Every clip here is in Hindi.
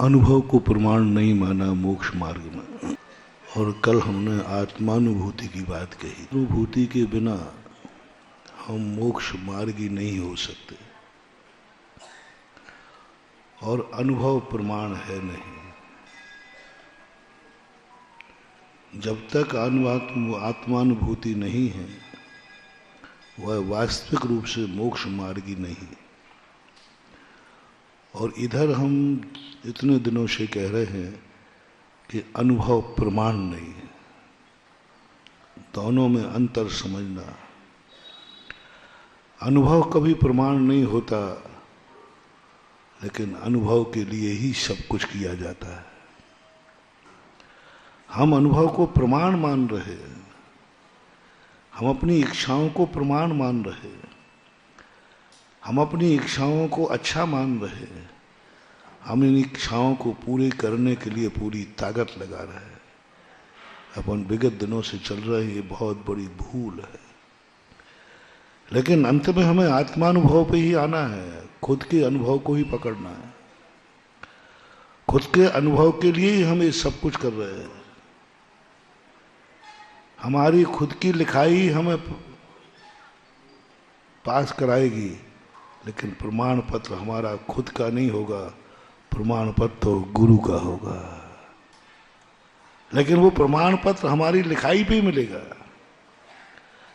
अनुभव को प्रमाण नहीं माना मोक्ष मार्ग में। और कल हमने आत्मानुभूति की बात कही। अनुभूति के बिना हम मोक्ष मार्गी नहीं हो सकते और अनुभव प्रमाण है नहीं। जब तक आत्मानुभूति नहीं है वह वास्तविक रूप से मोक्ष मार्गी नहीं। और इधर हम इतने दिनों से कह रहे हैं कि अनुभव प्रमाण नहीं है। दोनों में अंतर समझना। अनुभव कभी प्रमाण नहीं होता, लेकिन अनुभव के लिए ही सब कुछ किया जाता है। हम अनुभव को प्रमाण मान रहे हैं, हम अपनी इच्छाओं को प्रमाण मान रहे हैं, हम अपनी इच्छाओं को अच्छा मान रहे हैं, हम इन इच्छाओं को पूरी करने के लिए पूरी ताकत लगा रहे हैं। अपन विगत दिनों से चल रहे हैं, ये बहुत बड़ी भूल है। लेकिन अंत में हमें आत्मानुभव पे ही आना है, खुद के अनुभव को ही पकड़ना है। खुद के अनुभव के लिए ही हम ये सब कुछ कर रहे हैं। हमारी खुद की लिखाई हमें पास कराएगी, लेकिन प्रमाण पत्र हमारा खुद का नहीं होगा, प्रमाण पत्र तो गुरु का होगा। लेकिन वो प्रमाण पत्र हमारी लिखाई पे मिलेगा,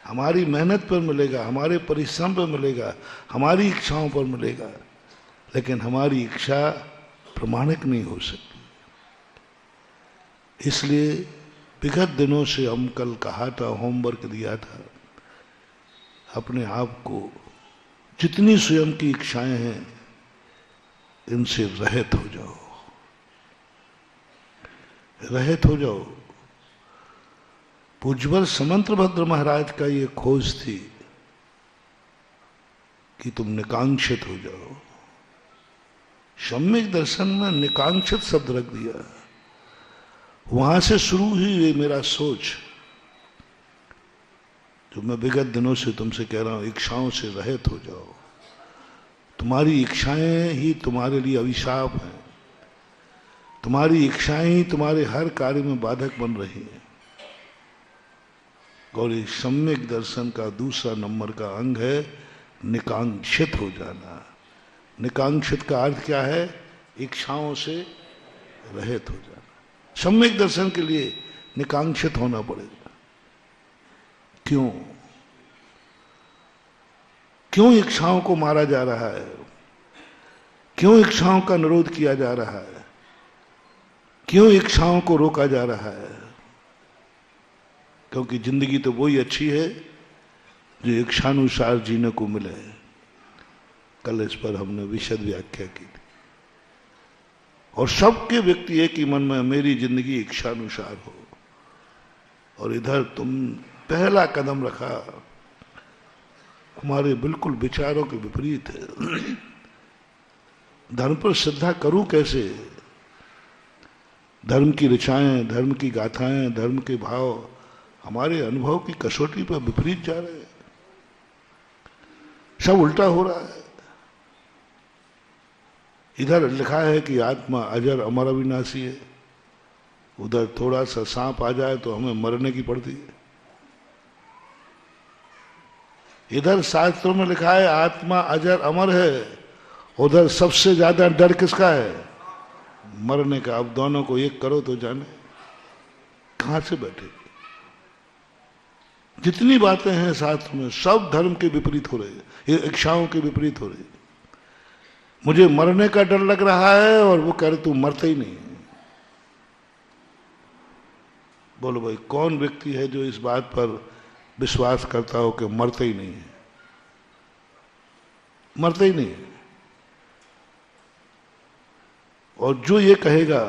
हमारी मेहनत पर मिलेगा, हमारे परिश्रम पर मिलेगा, हमारी इच्छाओं पर मिलेगा। लेकिन हमारी इच्छा प्रमाणिक नहीं हो सकती। इसलिए विगत दिनों से हम कल कहा था, होमवर्क दिया था, अपने आप को जितनी स्वयं की इच्छाएं हैं इनसे रहित हो जाओ, रहित हो जाओ। पूज्यवर समंतभद्र महाराज का ये खोज थी कि तुम निकांक्षित हो जाओ। सम्यक दर्शन में निकांक्षित शब्द रख दिया। वहां से शुरू हुई ये मेरा सोच, जो मैं विगत दिनों से तुमसे कह रहा हूं, इच्छाओं से रहित हो जाओ। तुम्हारी इच्छाएं ही तुम्हारे लिए अभिशाप हैं। तुम्हारी इच्छाएं ही तुम्हारे हर कार्य में बाधक बन रही हैं। और ये सम्यक दर्शन का दूसरा नंबर का अंग है निकांक्षित हो जाना। निकांक्षित का अर्थ क्या है? इच्छाओं से रहित हो जाना। सम्यक दर्शन के लिए निकांक्षित होना पड़ेगा। क्यों? क्यों इच्छाओं को मारा जा रहा है? क्यों इच्छाओं का निरोध किया जा रहा है? क्यों इच्छाओं को रोका जा रहा है? क्योंकि जिंदगी तो वही अच्छी है जो इच्छानुसार जीने को मिले। कल इस पर हमने विशद व्याख्या की थी। और सबके व्यक्ति एक ही मन में, मेरी जिंदगी इच्छानुसार हो। और इधर तुम पहला कदम रखा हमारे बिल्कुल विचारों के विपरीत है। धर्म पर श्रद्धा करूं कैसे? धर्म की ऋचाएं, धर्म की गाथाएं, धर्म के भाव हमारे अनुभव की कसौटी पर विपरीत जा रहे हैं। सब उल्टा हो रहा है। इधर लिखा है कि आत्मा अजर अमर अविनाशी है, उधर थोड़ा सा सांप आ जाए तो हमें मरने की पड़ती है। इधर शास्त्रों में लिखा है आत्मा अजर अमर है, उधर सबसे ज्यादा डर किसका है? मरने का। अब दोनों को एक करो तो जाने कहां से बैठे। जितनी बातें हैं शास्त्र में सब धर्म के विपरीत हो रही है, ये इच्छाओं के विपरीत हो रही है। मुझे मरने का डर लग रहा है और वो कह रहे तू मरते ही नहीं। बोलो भाई, कौन व्यक्ति है जो इस बात पर विश्वास करता हो कि मरते ही नहीं है? मरते ही नहीं है। और जो ये कहेगा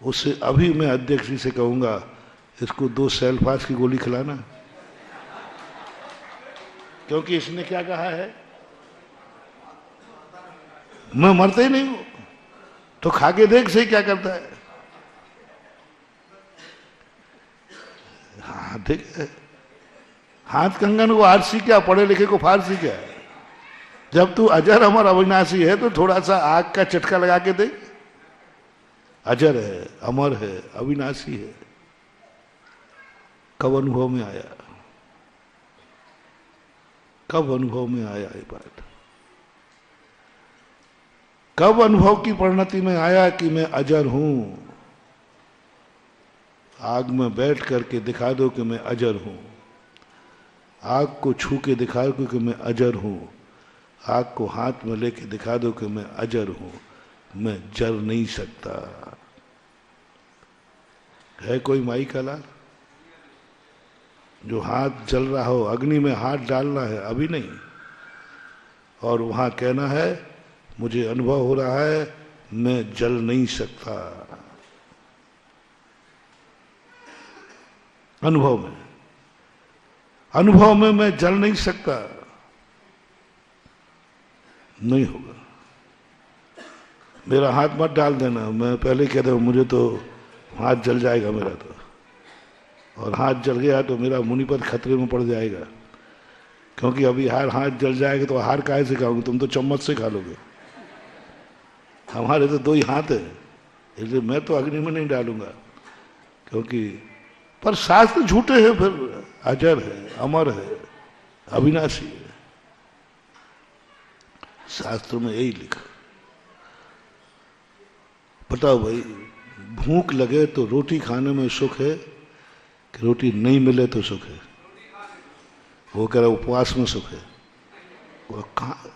उसे अभी मैं अध्यक्ष जी से कहूंगा, इसको 2 सेल्फास की गोली खिलाना। क्योंकि इसने क्या कहा है? मैं मरता ही नहीं हूं। तो खा के देख सही क्या करता है। हाँ ठीक है, हाथ कंगन को आरसी क्या, पढ़े लिखे को फारसी क्या है। जब तू अजर अमर अविनाशी है तो थोड़ा सा आग का चटका लगा के दे। अजर है, अमर है, अविनाशी है। कब अनुभव में आया? कब अनुभव में आया ये बात? कब अनुभव की परिणति में आया कि मैं अजर हूं? आग में बैठ करके दिखा दो कि मैं अजर हूं। आग को छू के दिखा दो कि मैं अजर हूं। आग को हाथ में लेके दिखा दो कि मैं अजर हूं। मैं जल नहीं सकता। है कोई माई का लाल जो हाथ जल रहा हो, अग्नि में हाथ डालना है, अभी नहीं, और वहां कहना है मुझे अनुभव हो रहा है मैं जल नहीं सकता। अनुभव में मैं जल नहीं सकता, नहीं होगा। मेरा हाथ मत डाल देना, मैं पहले कह रहा हूं मुझे तो हाथ जल जाएगा मेरा तो, और हाथ जल गया तो मेरा मुनिपद खतरे में पड़ जाएगा, क्योंकि अभी हाथ जल जाएगा तो हार काहे से खाओगे? तुम तो चम्मच से खा लोगे। हमारे तो दो ही हाथ है, इसलिए मैं तो अग्नि में नहीं डालूंगा, क्योंकि पर शास्त्र झूठे हैं, फिर अजर है, अमर है, अविनाशी है। शास्त्र में यही लिखा। बताओ भाई, भूख लगे तो रोटी खाने में सुख है कि रोटी नहीं मिले तो सुख है? वो कह रहा उपवास में सुख है। वो कहाँ?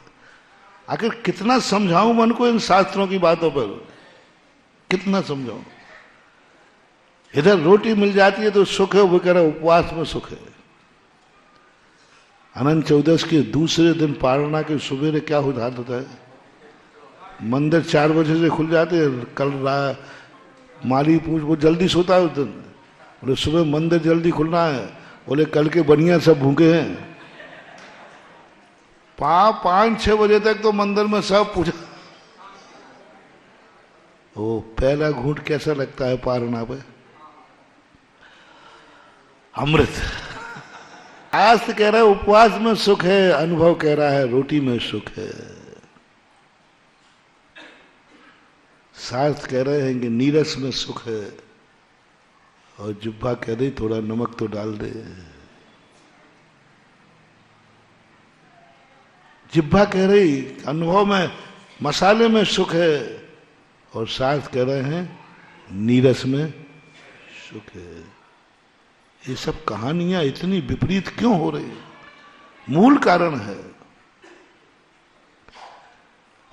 आखिर कितना समझाऊं मन को इन शास्त्रों की बातों पर? कितना समझाऊं? इधर रोटी मिल जाती है तो सुख है, वो कह रहा उपवास में सुख है। अनंत चौदस के दूसरे दिन पारणा के सुबह क्या हालत होता है? मंदिर 4 बजे से खुल जाते हैं। कल माली पूछ, वो जल्दी सोता है उस दिन, बोले सुबह मंदिर जल्दी खुलना है, बोले कल के बनिया सब भूखे हैं। 5-6 बजे तक तो मंदिर में सब पूजा। वो पहला घूंट कैसा लगता है पारणा पे? अमृत। शास्त्र कह रहा है उपवास में सुख है, अनुभव कह रहा है रोटी में सुख है। शास्त्र कह रहे हैं कि नीरस में सुख है, और जिह्वा कह रही थोड़ा नमक तो डाल दे। जिह्वा कह रही अनुभव में मसाले में सुख है, और शास्त्र कह रहे हैं नीरस में सुख है। ये सब कहानियां इतनी विपरीत क्यों हो रही है? मूल कारण है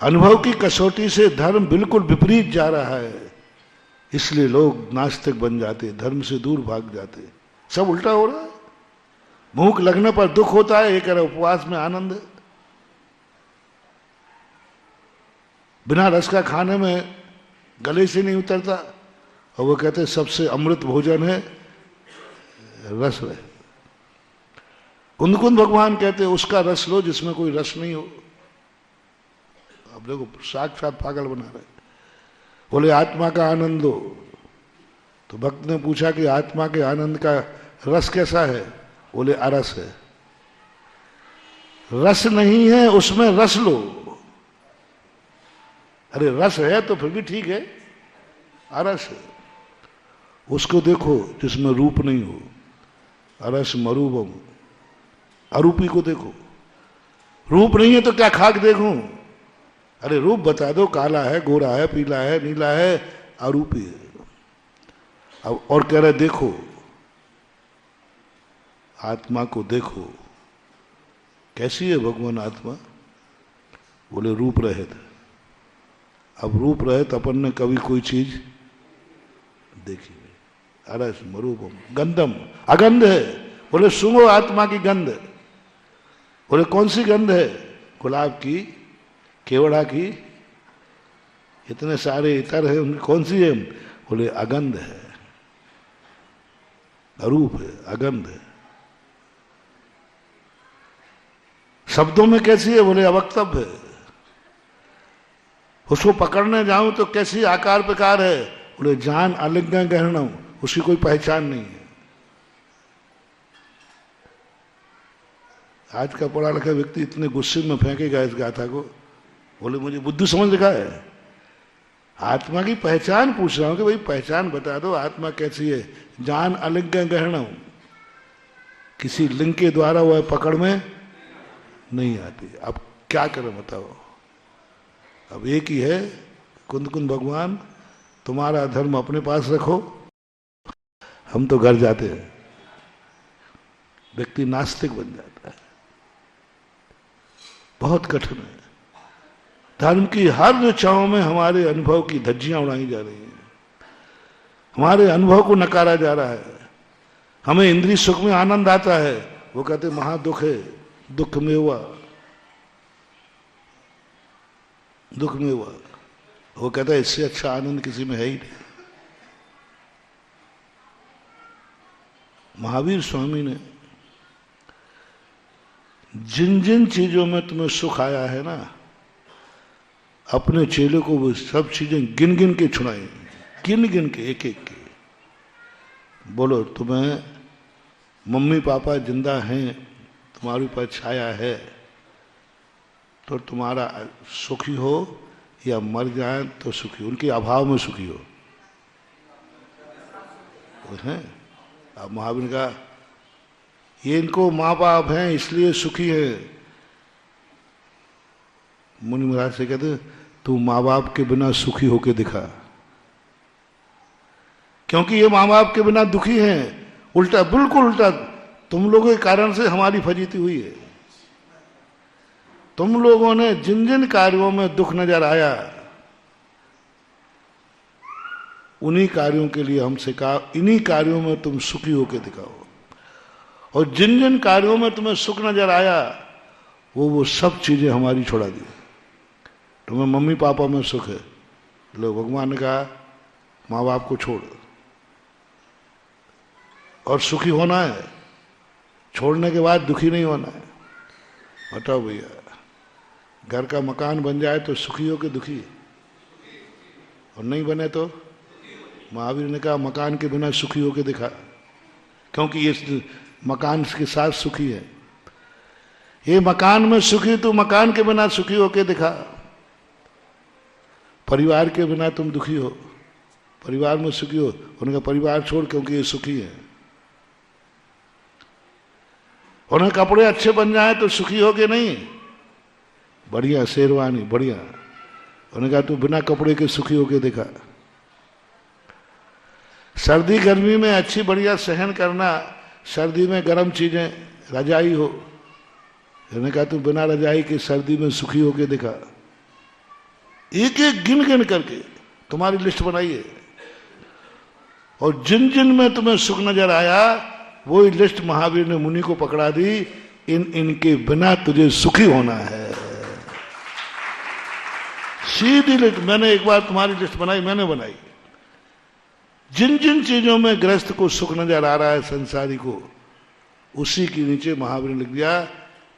अनुभव की कसौटी से धर्म बिल्कुल विपरीत जा रहा है, इसलिए लोग नास्तिक बन जाते, धर्म से दूर भाग जाते। सब उल्टा हो रहा है। भूख लगने पर दुख होता है, ये कह रहा उपवास में आनंद है। बिना रस का खाने में गले से नहीं उतरता, और वो कहते सबसे अमृत भोजन है रस है। कुंद भगवान कहते उसका रस लो जिसमें कोई रस नहीं हो। अब देखो साक्षात पागल बना रहे। बोले आत्मा का आनंद लो, तो भक्त ने पूछा कि आत्मा के आनंद का रस कैसा है? बोले अरस है। रस नहीं है उसमें रस लो। अरे रस है तो फिर भी ठीक है, अरस है उसको देखो जिसमें रूप नहीं हो। अरस मरूपम, अरूपी को देखो। रूप नहीं है तो क्या खाक देखूं? अरे रूप बता दो, काला है, गोरा है, पीला है, नीला है, अरूपी है। अब और कह रहे देखो आत्मा को, देखो कैसी है भगवान आत्मा? बोले रूप रहित। अब रूप रहित अपन ने कभी कोई चीज देखी नहीं। अरस मरूपम गंधम, अगंध है। बोले सुनो आत्मा की गंध। बोले कौन सी गंध है? गुलाब की, केवड़ा की, इतने सारे इतर है, उनकी कौन सी है? बोले अगंध है, अरूप है, अगंध है। शब्दों में कैसी है? बोले अवक्तव्य है। उसको पकड़ने जाऊं तो कैसी आकार प्रकार है? बोले जान अलिंगा गहनम, उसकी कोई पहचान नहीं है। आज का पढ़ा लिखा व्यक्ति इतने गुस्से में फेंकेगा इस गाथा को, बोले मुझे बुद्धू समझ लिखा है। आत्मा की पहचान पूछ रहा हूं कि भाई पहचान बता दो, आत्मा कैसी है। जान अलिंग ग्रहण, किसी लिंग के द्वारा वह पकड़ में नहीं आती। अब क्या करें बताओ। अब एक ही है, कुंद कुंद भगवान तुम्हारा धर्म अपने पास रखो, हम तो घर जाते हैं। व्यक्ति नास्तिक बन जाता है। बहुत कठिन है। धर्म की हर ऋचाओं में हमारे अनुभव की धज्जियां उड़ाई जा रही हैं, हमारे अनुभव को नकारा जा रहा है। हमें इंद्रिय सुख में आनंद आता है, वो कहते महा दुख है, दुख में हुआ, दुख में हुआ। वो कहता है इससे अच्छा आनंद किसी में है ही नहीं। महावीर स्वामी ने जिन जिन चीजों में तुम्हें सुख आया है ना, अपने चेले को वो सब चीजें गिन गिन के छुड़ाई, गिन गिन के एक एक के। बोलो तुम्हें मम्मी पापा जिंदा हैं, तुम्हारे ऊपर छाया है, तो तुम्हारा सुखी हो या मर जाए तो सुखी, उनके अभाव में सुखी हो। है अब महावीर ने कहा ये इनको माँ बाप हैं इसलिए सुखी है। मुनि महाराज से कहते तू माँ बाप के बिना सुखी होके दिखा, क्योंकि ये माँ बाप के बिना दुखी हैं। उल्टा, बिल्कुल उल्टा, तुम लोगों के कारण से हमारी फजीती हुई है। तुम लोगों ने जिन जिन कार्यों में दुख नजर आया, उन्हीं कार्यों के लिए हमसे कहा इन्हीं कार्यों में तुम सुखी होकर दिखाओ, और जिन जिन कार्यों में तुम्हें सुख नजर आया वो सब चीजें हमारी छोड़ा दी। तुम्हें मम्मी पापा में सुख है, लो भगवान ने कहा माँ बाप को छोड़, और सुखी होना है, छोड़ने के बाद दुखी नहीं होना है। बताओ भैया, घर का मकान बन जाए तो सुखी हो के दुखी, और नहीं बने तो? महावीर ने कहा मकान के बिना सुखी होके दिखा, क्योंकि ये मकान के साथ सुखी है। ये मकान में सुखी, तो मकान के बिना सुखी होके दिखा। परिवार के बिना तुम दुखी हो, परिवार में सुखी हो, उनका परिवार छोड़, क्योंकि ये सुखी है। उन्हें कपड़े अच्छे बन जाए तो सुखी हो के नहीं, बढ़िया शेरवानी बढ़िया, उन्होंने कहा तू बिना कपड़े के सुखी होके देखा। सर्दी गर्मी में अच्छी बढ़िया सहन करना, सर्दी में गर्म चीजें, रजाई हो, उन्होंने कहा तू बिना रजाई के सर्दी में सुखी होके देखा। एक एक गिन गिन करके तुम्हारी लिस्ट बनाइए, और जिन जिन में तुम्हें सुख नजर आया वही लिस्ट महावीर ने मुनि को पकड़ा दी, इनके बिना तुझे सुखी होना है। सीधी लिस्ट, मैंने एक बार तुम्हारी लिस्ट बनाई, मैंने बनाई। जिन जिन चीजों में गृहस्थ को सुख नजर आ रहा है संसारी को, उसी के नीचे महावीर ने लिख दिया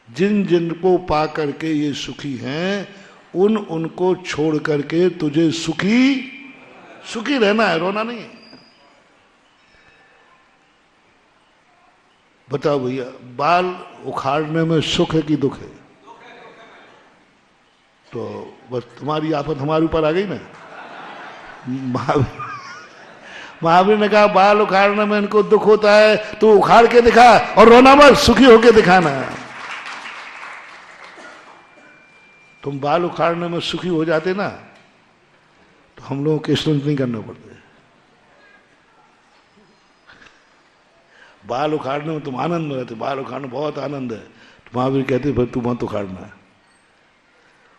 जिन जिन को पा करके ये सुखी हैं, उनको छोड़ करके तुझे सुखी रहना है, रोना नहीं है। बताओ भैया, बाल उखाड़ने में सुख है कि दुख है? तो बस तुम्हारी आफत हमारे ऊपर आ गई ना। महावीर ने कहा बाल उखाड़ने में इनको दुख होता है, तो उखाड़ के दिखा, और रोना मत, सुखी होके दिखाना। तुम बाल उखाड़ने में सुखी हो जाते ना, तो हम लोगों को स्टंट नहीं करने पड़ते। बाल उखाड़ने में तुम आनंद में रहते, बाल उखाड़ने बहुत आनंद है, तो महावीर कहते फिर तू मत उखाड़ना है।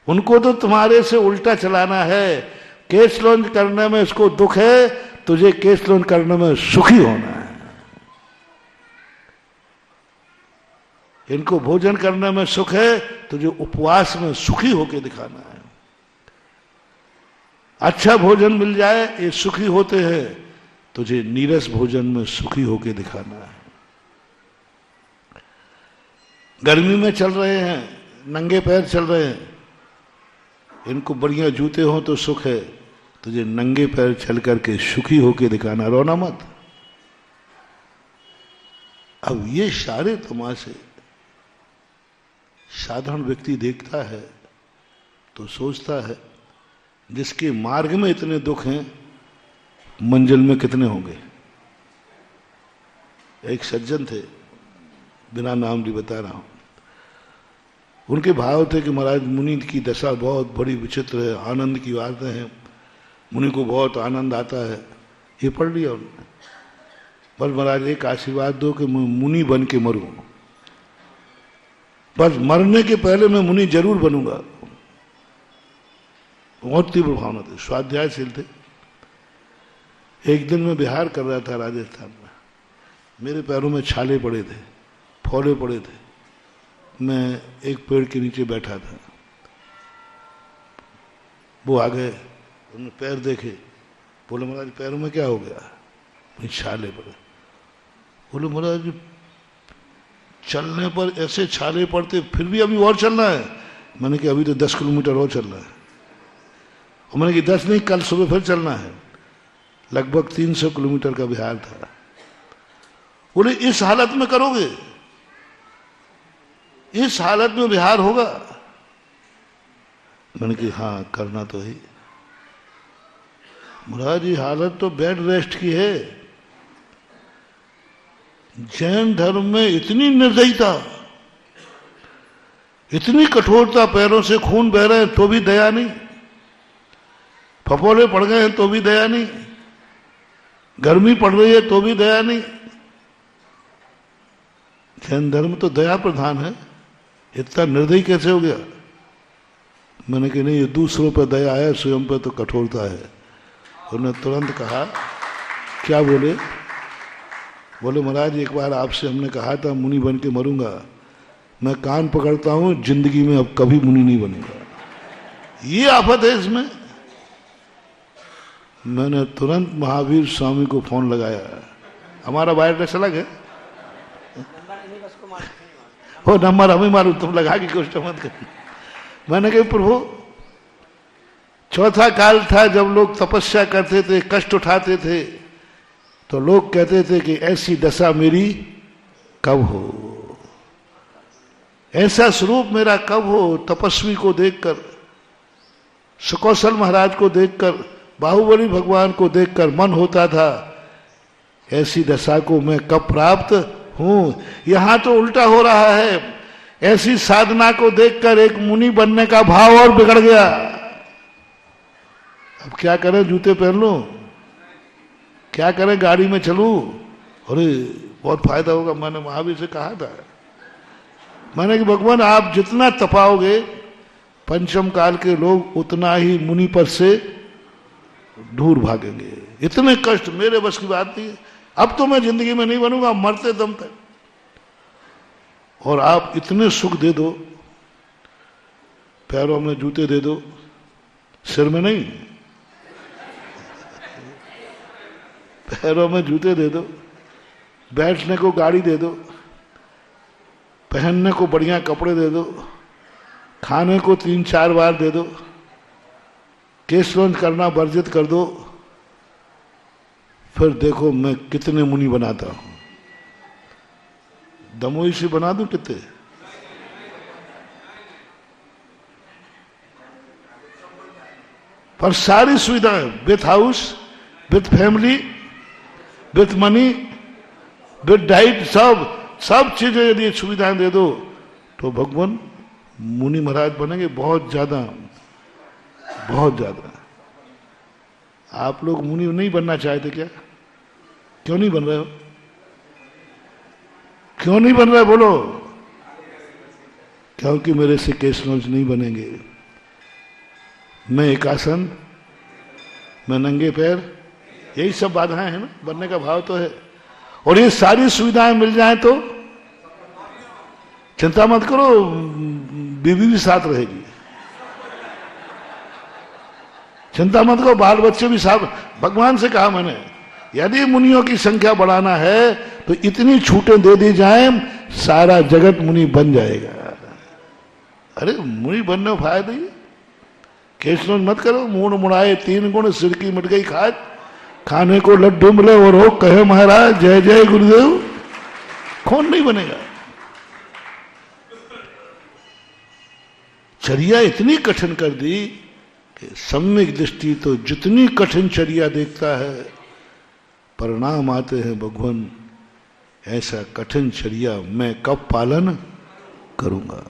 उनको तो तुम्हारे से उल्टा चलाना है। केस लॉन्च करने में इसको दुख है, तुझे केस लॉन्च करने में सुखी होना है। इनको भोजन करने में सुख है, तुझे उपवास में सुखी होके दिखाना है। अच्छा भोजन मिल जाए ये सुखी होते हैं, तुझे नीरस भोजन में सुखी होके दिखाना है। गर्मी में चल रहे हैं, नंगे पैर चल रहे हैं, इनको बढ़िया जूते हो तो सुख है, तुझे नंगे पैर चल करके सुखी होके दिखाना, रोना मत। अब ये सारे तमाशे साधारण व्यक्ति देखता है तो सोचता है जिसके मार्ग में इतने दुख हैं, मंजिल में कितने होंगे। एक सज्जन थे, बिना नाम लिए बता रहा हूं, उनके भाव थे कि महाराज मुनि की दशा बहुत बड़ी विचित्र है, आनंद की बातें हैं, मुनि को बहुत आनंद आता है। ये पढ़ लिया उन्होंने, बस महाराज एक आशीर्वाद दो कि मैं मुनि बन के मरूं, बस मरने के पहले मैं मुनि जरूर बनूंगा। बहुत तीव्र भावना थी, स्वाध्यायशील थे। एक दिन मैं बिहार कर रहा था राजस्थान में, मेरे पैरों में छाले पड़े थे, फोले पड़े थे। मैं एक पेड़ के नीचे बैठा था, वो आ गए, उन्होंने पैर देखे, बोले महाराज पैरों में क्या हो गया। छाले पड़े। बोले महाराज चलने पर ऐसे छाले पड़ते, फिर भी अभी और चलना है। मैंने कहा अभी तो 10 किलोमीटर और चलना है। और मैंने कहा 10 नहीं, कल सुबह फिर चलना है। लगभग 300 किलोमीटर का बिहार था। बोले इस हालत में करोगे, इस हालत में बिहार होगा। मैंने कहा हाँ करना तो है। महाराज ये हालत तो बेड रेस्ट की है। जैन धर्म में इतनी निर्दयता, इतनी कठोरता, पैरों से खून बह रहे हैं तो भी दया नहीं, फफोले पड़ गए हैं तो भी दया नहीं, गर्मी पड़ रही है तो भी दया नहीं। जैन धर्म तो दया प्रधान है, इतना निर्दयी कैसे हो गया। मैंने कहा नहीं, ये दूसरों पर दया है, स्वयं पर तो कठोरता है। उन्होंने तुरंत कहा, क्या बोले। बोले महाराज एक बार आपसे हमने कहा था मुनि बन के मरूंगा, मैं कान पकड़ता हूं, जिंदगी में अब कभी मुनि नहीं बनूंगा। ये आफत है इसमें। मैंने तुरंत महावीर स्वामी को फोन लगाया, हमारा वायरलेस अलग है, वो नंबर हमें मालूम, तुम लगा के कुछ मत कर। मैंने कहा प्रभु, चौथा काल था जब लोग तपस्या करते थे, कष्ट उठाते थे, तो लोग कहते थे कि ऐसी दशा मेरी कब हो, ऐसा स्वरूप मेरा कब हो। तपस्वी को देखकर, सुकौशल महाराज को देखकर, बाहुबली भगवान को देखकर मन होता था ऐसी दशा को मैं कब प्राप्त हूं। यहां तो उल्टा हो रहा है, ऐसी साधना को देखकर एक मुनि बनने का भाव और बिगड़ गया। अब क्या करें, जूते पहन लो, क्या करें, गाड़ी में चलूं, अरे बहुत फायदा होगा। मैंने महावीर से कहा था, मैंने कि भगवान आप जितना तपाओगे पंचम काल के लोग उतना ही मुनि पद से दूर भागेंगे। इतने कष्ट मेरे बस की बात नहीं है। अब तो मैं जिंदगी में नहीं बनूंगा, मरते दम तक। और आप इतने सुख दे दो, पैरों में जूते दे दो, सिर में नहीं, पैरों में जूते दे दो, बैठने को गाड़ी दे दो, पहनने को बढ़िया कपड़े दे दो, खाने को 3-4 बार दे दो, केशवंश करना वर्जित कर दो, फिर देखो मैं कितने मुनि बनाता हूं। दमोई से बना दूं कितने। पर सारी सुविधाएं, with house, with family, with money, with diet, सब चीजें यदि सुविधाएं दे दो तो भगवान मुनि महाराज बनेंगे। बहुत ज्यादा, बहुत ज्यादा। आप लोग मुनि नहीं बनना चाहते क्या? क्यों नहीं बन रहे हो? क्यों नहीं बन रहे बोलो? क्योंकि मेरे से केशवंश नहीं बनेंगे। मैं एक आसन, मैं नंगे पैर, यही सब बाधाएं हैं ना, बनने का भाव तो है। और ये सारी सुविधाएं मिल जाएं तो चिंता मत करो, बीवी भी साथ रहेगी, चिंता मत करो, बाल बच्चे भी साथ। भगवान से कहा मैंने, यदि मुनियों की संख्या बढ़ाना है तो इतनी छूटें दे दी जाएं, सारा जगत मुनि बन जाएगा। अरे मुनि बनने का फायदा ही, केशवंश मत करो, मूड मुड़ाए 3 गुण, सिर की मिट गई खाज, खाने को लड्डू मिले और हो कहे महाराज जय जय गुरुदेव, कौन नहीं बनेगा। चर्या इतनी कठिन कर दी कि सम्यक दृष्टि तो जितनी कठिन चर्या देखता है, परिणाम आते हैं भगवान ऐसा कठिन चर्या मैं कब पालन करूंगा।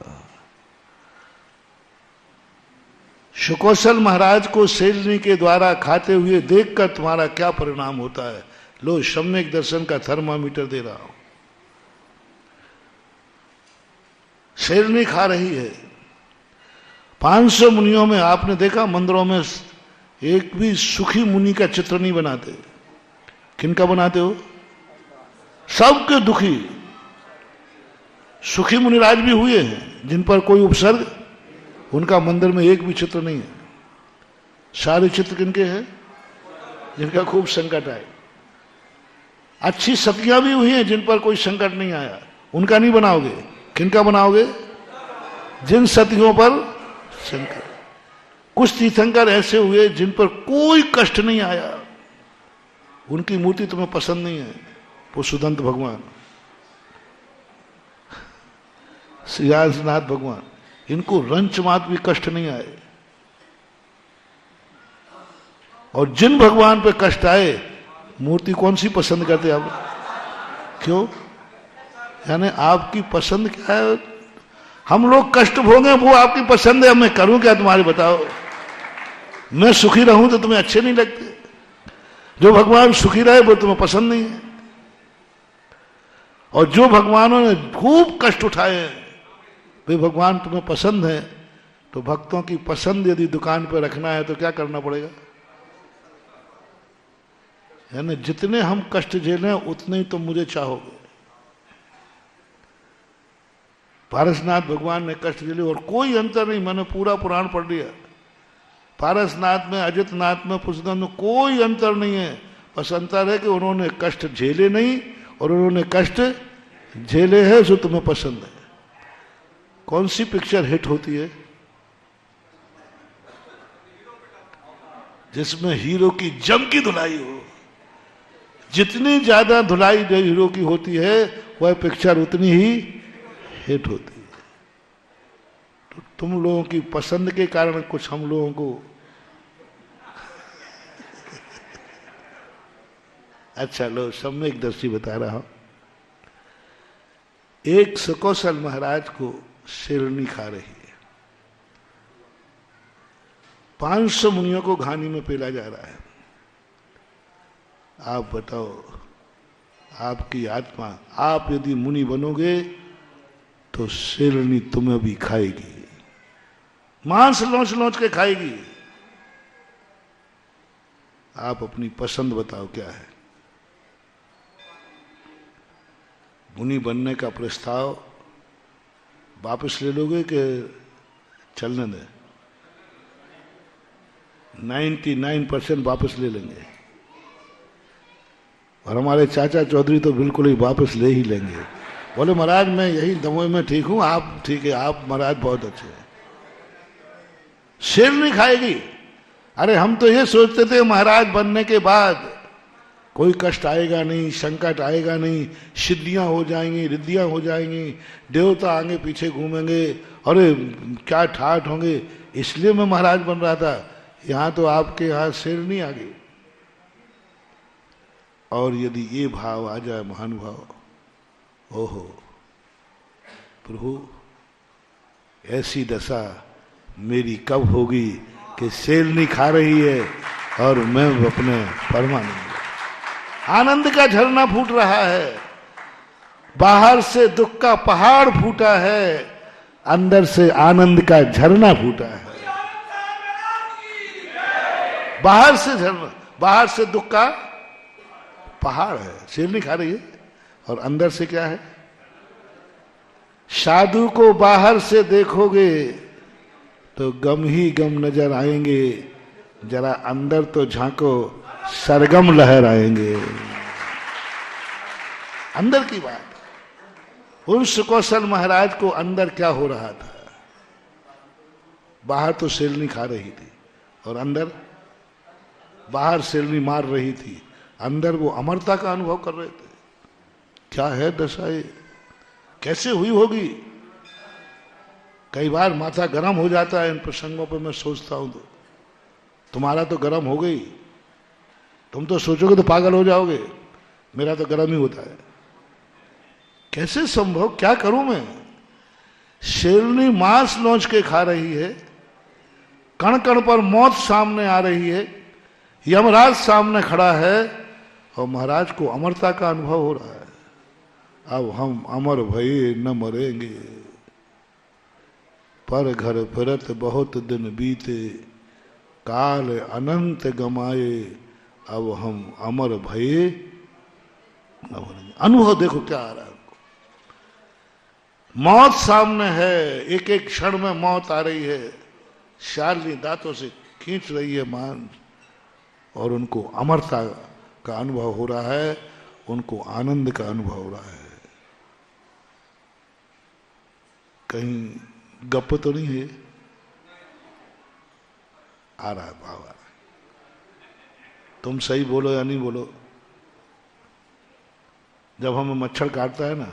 सुकौशल महाराज को शेरनी के द्वारा खाते हुए देखकर तुम्हारा क्या परिणाम होता है। लो सम्यक दर्शन का थर्मामीटर दे रहा हूं। शेरनी खा रही है। 500 मुनियों में आपने देखा मंदिरों में एक भी सुखी मुनि का चित्र नहीं बनाते। किनका बनाते हो? सबके दुखी। सुखी मुनिराज भी हुए हैं जिन पर कोई उपसर्ग, उनका मंदिर में एक भी चित्र नहीं है। सारे चित्र किनके हैं? जिनका खूब संकट आए। अच्छी सतियां भी हुई हैं जिन पर कोई संकट नहीं आया, उनका नहीं बनाओगे। किनका बनाओगे? जिन सतियों पर संकट। कुछ तीर्थंकर ऐसे हुए जिन पर कोई कष्ट नहीं आया, उनकी मूर्ति तुम्हें पसंद नहीं है। वो सुदंत भगवान, श्रीनाथ भगवान, इनको रंच मात्र भी कष्ट नहीं आए। और जिन भगवान पे कष्ट आए, मूर्ति कौन सी पसंद करते आप? क्यों? यानी आपकी पसंद क्या है? हम लोग कष्ट भोगे वो आपकी पसंद है, मैं करूं क्या तुम्हारे? बताओ। मैं सुखी रहूं तो तुम्हें अच्छे नहीं लगते, जो भगवान सुखी रहे वो तुम्हें पसंद नहीं है। और जो भगवानों ने खूब कष्ट उठाए हैं वे भगवान तुम्हें पसंद है। तो भक्तों की पसंद यदि दुकान पर रखना है तो क्या करना पड़ेगा? यानी जितने हम कष्ट झेलें उतने ही तुम मुझे चाहोगे। पारसनाथ भगवान ने कष्ट झेले और कोई अंतर नहीं। मैंने पूरा पुराण पढ़ लिया। पारसनाथ में, अजितनाथ में, पुष्पनाथ में कोई अंतर नहीं है। बस अंतर है कि उन्होंने कष्ट झेले नहीं और उन्होंने कष्ट झेले हैं जो तुम्हें पसंद है। कौन सी पिक्चर हिट होती है जिसमें हीरो की जम की धुलाई हो? जितनी ज्यादा धुलाई जो हीरो की होती है वह पिक्चर उतनी ही हिट होती है। तो तुम लोगों की पसंद के कारण कुछ हम लोगों को अच्छा लो सम्यक दर्शी बता रहा हूं। एक सुकौशल महाराज को शेरनी खा रही है। 500 मुनियों को घानी में पेला जा रहा है। आप बताओ, आपकी आत्मा, आप यदि मुनि बनोगे तो शेरनी तुम्हें भी खाएगी, मांस लौच लौच के खाएगी। आप अपनी पसंद बताओ क्या है? मुनि बनने का प्रस्ताव वापस ले लोगे कि चलने दें? 99% वापस ले लेंगे। और हमारे चाचा चौधरी तो बिल्कुल ही वापस ले ही लेंगे। बोले महाराज मैं यही दमोह में ठीक हूं, आप ठीक है, आप महाराज बहुत अच्छे हैं। शेरनी खाएगी? अरे हम तो ये सोचते थे महाराज बनने के बाद कोई कष्ट आएगा नहीं, संकट आएगा नहीं, सिद्धियां हो जाएंगी, रिद्धियां हो जाएंगी, देवता आगे पीछे घूमेंगे, अरे क्या ठाठ होंगे, इसलिए मैं महाराज बन रहा था। यहां तो आपके यहां शेरनी आ गई। और यदि ये भाव आ जाए महानुभाव, ओहो प्रभु ऐसी दशा मेरी कब होगी कि शेरनी खा रही है और मैं अपने परमानंद। आनंद का झरना फूट रहा है। बाहर से दुख का पहाड़ फूटा है, अंदर से आनंद का झरना फूटा है। बाहर से झरना, बाहर से दुख का पहाड़ है, शेरनी खा रही है, और अंदर से क्या है? साधु को बाहर से देखोगे तो गम ही गम नजर आएंगे, जरा अंदर तो झांको, सरगम लहर आएंगे। अंदर की बात। उन सुकौशल महाराज को अंदर क्या हो रहा था? बाहर तो शेरनी खा रही थी और अंदर, बाहर शेरनी मार रही थी, अंदर वो अमरता का अनुभव कर रहे थे। क्या है दशा ये? कैसे हुई होगी? कई बार माथा गर्म हो जाता है इन प्रसंगों पर मैं सोचता हूं तो। तुम्हारा तो गर्म हो गई, तुम तो सोचोगे तो पागल हो जाओगे, मेरा तो गर्म ही होता है। कैसे संभव, क्या करूं मैं? शेरनी मांस नोच के खा रही है, कण कण पर मौत सामने आ रही है, यमराज सामने खड़ा है और महाराज को अमरता का अनुभव हो रहा है। अब हम अमर भये न मरेंगे, पर घर फिरत बहुत दिन बीते, काल अनंत गमाए, अब हम अमर भये न मरेंगे। अनुभव देखो क्या आ रहा है। मौत सामने है, एक एक क्षण में मौत आ रही है, शालिनी दांतों से खींच रही है मांस, और उनको अमरता का अनुभव हो रहा है, उनको आनंद का अनुभव हो रहा है। कहीं गप तो नहीं है? आ रहा है भाव, आ रहा है। तुम सही बोलो या नहीं बोलो, जब हमें मच्छर काटता है ना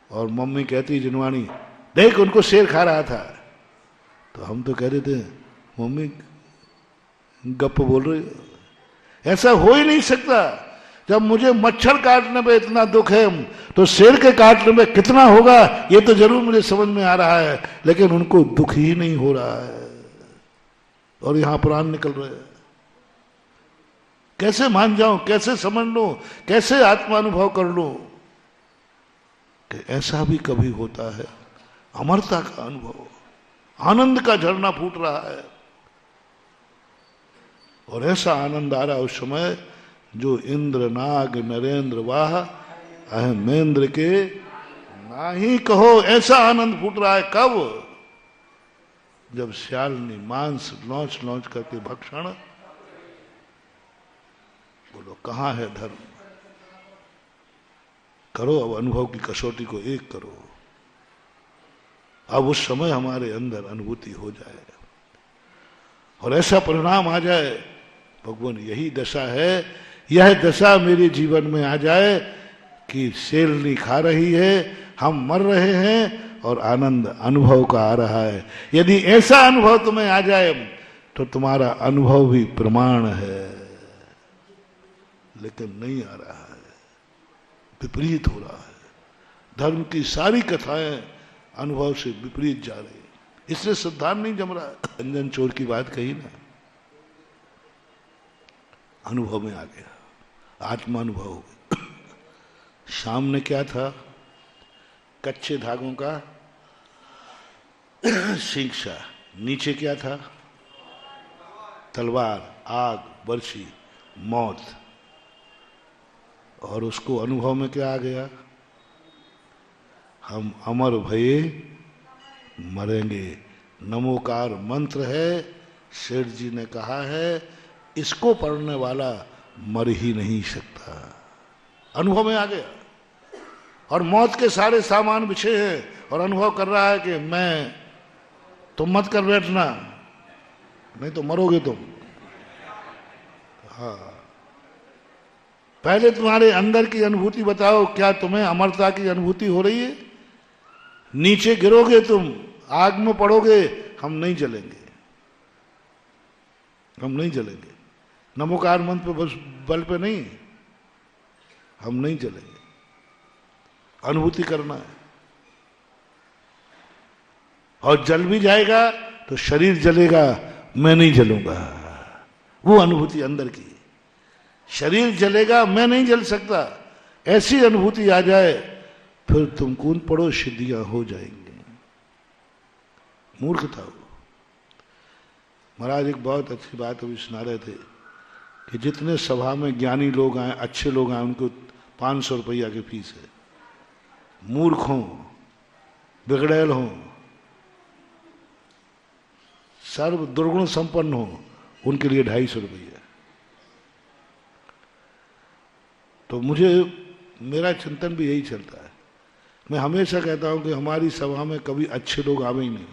और मम्मी कहती जिनवाणी देख उनको शेर खा रहा था, तो हम तो कह देते हैं मम्मी गप बोल रही हो। ऐसा हो ही नहीं सकता। जब मुझे मच्छर काटने पे इतना दुख है तो शेर के काटने में कितना होगा ये तो जरूर मुझे समझ में आ रहा है, लेकिन उनको दुख ही नहीं हो रहा है और यहां प्राण निकल रहे हैं। कैसे मान जाऊं, कैसे समझ लूं, कैसे आत्मानुभव कर लूं कि ऐसा भी कभी होता है। अमरता का अनुभव, आनंद का झरना फूट रहा है, और ऐसा आनंद आ रहा है उस समय जो इंद्र नाग नरेंद्र वाह अहमेंद्र के ना ही कहो, ऐसा आनंद फूट रहा है। कब? जब श्यालिनी मांस लौच लौच करके भक्षण। बोलो कहां है धर्म? करो अब अनुभव की कसौटी को एक करो, अब उस समय हमारे अंदर अनुभूति हो जाए और ऐसा परिणाम आ जाए, भगवान यही दशा है, यह दशा मेरे जीवन में आ जाए कि शेरनी खा रही है, हम मर रहे हैं और आनंद अनुभव का आ रहा है। यदि ऐसा अनुभव तुम्हें आ जाए तो तुम्हारा अनुभव भी प्रमाण है, लेकिन नहीं आ रहा है, विपरीत हो रहा है। धर्म की सारी कथाएं अनुभव से विपरीत जा रही है, इसलिए सिद्धांत नहीं जम रहा है। अंजन चोर की बात कही ना, अनुभव में आ गया, आत्मानुभव हो गया। सामने क्या था? कच्चे धागों का शिक्षा, नीचे क्या था? तलवार, आग, बर्छी, मौत। और उसको अनुभव में क्या आ गया? हम अमर भये मरेंगे। नमोकार मंत्र है, सेठ जी ने कहा है, इसको पढ़ने वाला मर ही नहीं सकता। अनुभव में आ गया और मौत के सारे सामान बिछे हैं और अनुभव कर रहा है कि मैं, तुम मत कर बैठना नहीं तो मरोगे तुम। हाँ, पहले तुम्हारे अंदर की अनुभूति बताओ, क्या तुम्हें अमरता की अनुभूति हो रही है? नीचे गिरोगे तुम, आग में पड़ोगे, हम नहीं जलेंगे, हम नहीं जलेंगे। नमोकार मंत्र पे बस बल पे नहीं, हम नहीं जलेंगे। अनुभूति करना है, और जल भी जाएगा तो शरीर जलेगा, मैं नहीं जलूंगा। वो अनुभूति अंदर की, शरीर जलेगा मैं नहीं जल सकता, ऐसी अनुभूति आ जाए, फिर तुम कूद पड़ो, सिद्धियां हो जाएंगी। मूर्खता हो। महाराज एक बहुत अच्छी बात अभी सुना रहे थे कि जितने सभा में ज्ञानी लोग आए, अच्छे लोग आए, उनको 500 रुपया की फीस है। मूर्ख हों, बिगड़ैल हों, सर्व दुर्गुण संपन्न हो, उनके लिए 250 रुपया। तो मुझे, मेरा चिंतन भी यही चलता है। मैं हमेशा कहता हूं कि हमारी सभा में कभी अच्छे लोग आवे ही नहीं।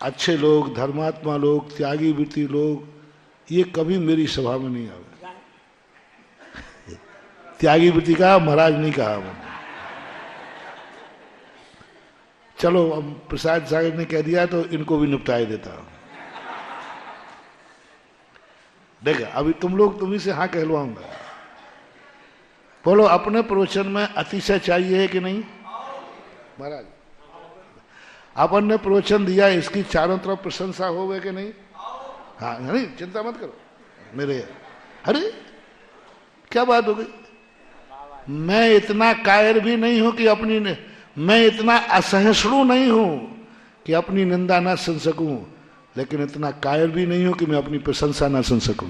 अच्छे लोग, धर्मात्मा लोग, त्यागी वृत्ति लोग, ये कभी मेरी सभा में नहीं आवे। त्यागी वृत्ति का महाराज नहीं कहा मैंने। चलो अब प्रसाद सागर ने कह दिया तो इनको भी निपटाए देता हूं। देखा, अभी तुम्ही से हाँ कहलवाऊंगा। बोलो, अपने प्रवचन में अतिशय चाहिए है कि नहीं? महाराज, अपन ने प्रवचन दिया, इसकी चारों तरफ प्रशंसा हो गई कि नहीं? हाँ, नहीं, चिंता मत करो मेरे। अरे क्या बात हो गई? मैं इतना कायर भी नहीं हूं कि मैं इतना असहिष्णु नहीं हूं कि अपनी निंदा ना सुन सकूं, लेकिन इतना कायर भी नहीं हूं कि मैं अपनी प्रशंसा ना सुन सकूं।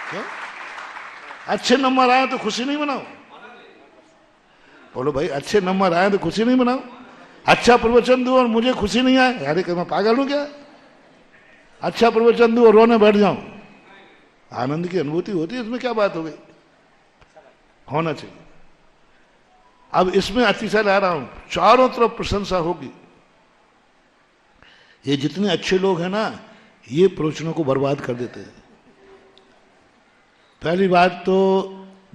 क्यों? अच्छे नंबर आए तो खुशी नहीं मनाओ? बोलो भाई, अच्छे नंबर आए तो खुशी नहीं मनाओ? अच्छा प्रवचन दो और मुझे खुशी नहीं आए, अरे मैं पागल हूं क्या? अच्छा प्रवचन दो और रोने बैठ जाऊं, आनंद की अनुभूति होती है, इसमें क्या बात हो गई? होना चाहिए। अब इसमें अतिशय ला रहा हूं, चारों तरफ प्रशंसा होगी। ये जितने अच्छे लोग हैं ना, ये प्रवचनों को बर्बाद कर देते हैं। पहली बात तो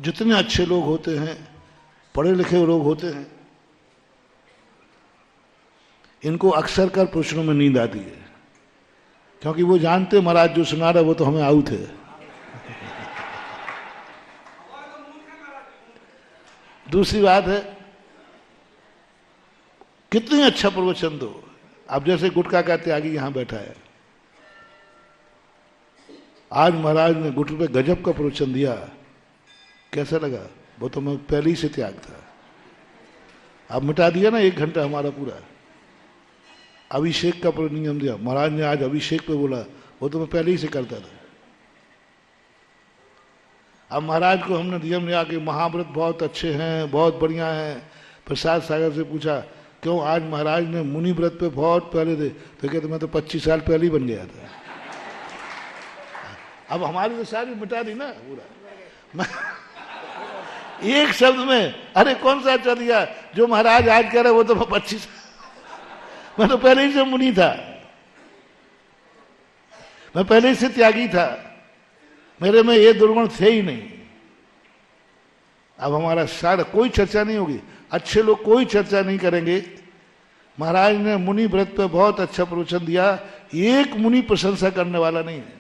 जितने अच्छे लोग होते हैं, पढ़े लिखे लोग होते हैं, इनको अक्सर कर प्रवचनों में नींद आती है, क्योंकि वो जानते महाराज जो सुना रहा वो तो हमें आउट है। दूसरी बात है, कितनी अच्छा प्रवचन दो। अब जैसे गुटखा का त्यागी यहां बैठा है, आज महाराज ने गुटखे पे गजब का प्रवचन दिया, कैसा लगा? वो तो मैं पहले ही से त्याग था, अब मिटा दिया ना 1 घंटा हमारा पूरा। अभिषेक का नियम दिया महाराज ने, आज अभिषेक पे बोला, वो तो मैं पहले ही से करता था। अब महाराज को हमने नियम दिया कि महाव्रत बहुत अच्छे हैं, बहुत बढ़िया हैं। प्रसाद सागर से पूछा, क्यों आज महाराज ने मुनि व्रत पे बहुत पहले थे? तो कहते मैं तो 25 साल पहले ही बन गया था। अब हमारी तो सारी मिटा दी ना पूरा। एक शब्द में, अरे कौन सा अच्छा दिया जो महाराज आज कह रहे वो तो 25, मैं तो पहले ही से मुनि था, मैं पहले ही से त्यागी था, मेरे में ये दुर्गुण थे ही नहीं। अब हमारा सारा कोई चर्चा नहीं होगी, अच्छे लोग कोई चर्चा नहीं करेंगे। महाराज ने मुनि व्रत पे बहुत अच्छा प्रवचन दिया, एक मुनि प्रशंसा करने वाला नहीं है,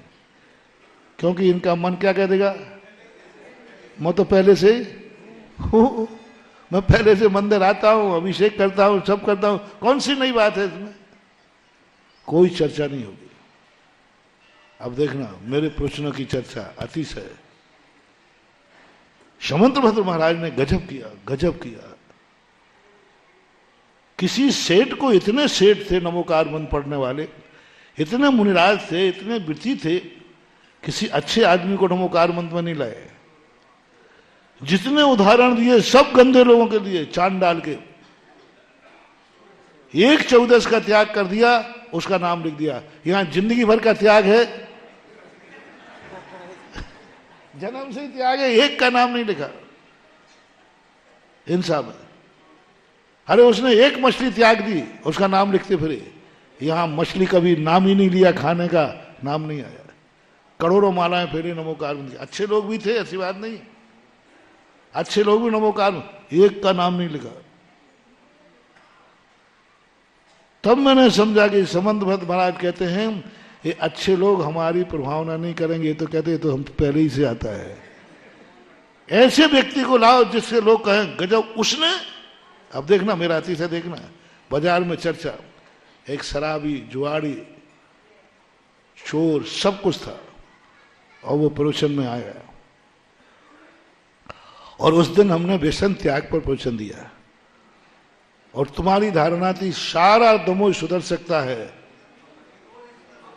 क्योंकि इनका मन क्या कह देगा? मैं तो पहले से हूं, मैं पहले से मंदिर आता हूं, अभिषेक करता हूं, सब करता हूं, कौन सी नई बात है इसमें? कोई चर्चा नहीं होगी। अब देखना मेरे प्रश्नों की चर्चा अतिशय। समंत भद्र महाराज ने गजब किया, गजब किया। किसी सेठ को, इतने सेठ थे नमोकार मंत्र पढ़ने वाले, इतने मुनिराज थे, इतने वृत्ति थे, किसी अच्छे आदमी को नमोकार मंत्र में नहीं लाए। जितने उदाहरण दिए सब गंदे लोगों के लिए, चांद डाल के। 1/14 का त्याग कर दिया, उसका नाम लिख दिया। यहां जिंदगी भर का त्याग है, जन्म से ही त्याग है, एक का नाम नहीं लिखा इंसान। अरे उसने एक मछली त्याग दी, उसका नाम लिखते फिरे। यहां मछली कभी नाम ही नहीं लिया, खाने का नाम नहीं आया। करोड़ों मालाएं फेरे नमोकार मंत्र। अच्छे लोग भी थे, ऐसी बात नहीं, अच्छे लोग भी नमोकार, एक का नाम नहीं लिखा। तब मैंने समझा कि समंत भट्ट महाराज कहते हैं ये अच्छे लोग हमारी प्रभावना नहीं करेंगे, तो कहते हैं तो हम पहले ही से आता है। ऐसे व्यक्ति को लाओ जिससे लोग कहें गजब उसने। अब देखना मेरा अति से देखना, बाजार में चर्चा, एक शराबी, जुआड़ी, चोर, सब कुछ था, और वो प्रवचन में आया। और उस दिन हमने व्यसन त्याग पर प्रवचन दिया, और तुम्हारी धारणा थी सारा दमोह सुधर सकता है,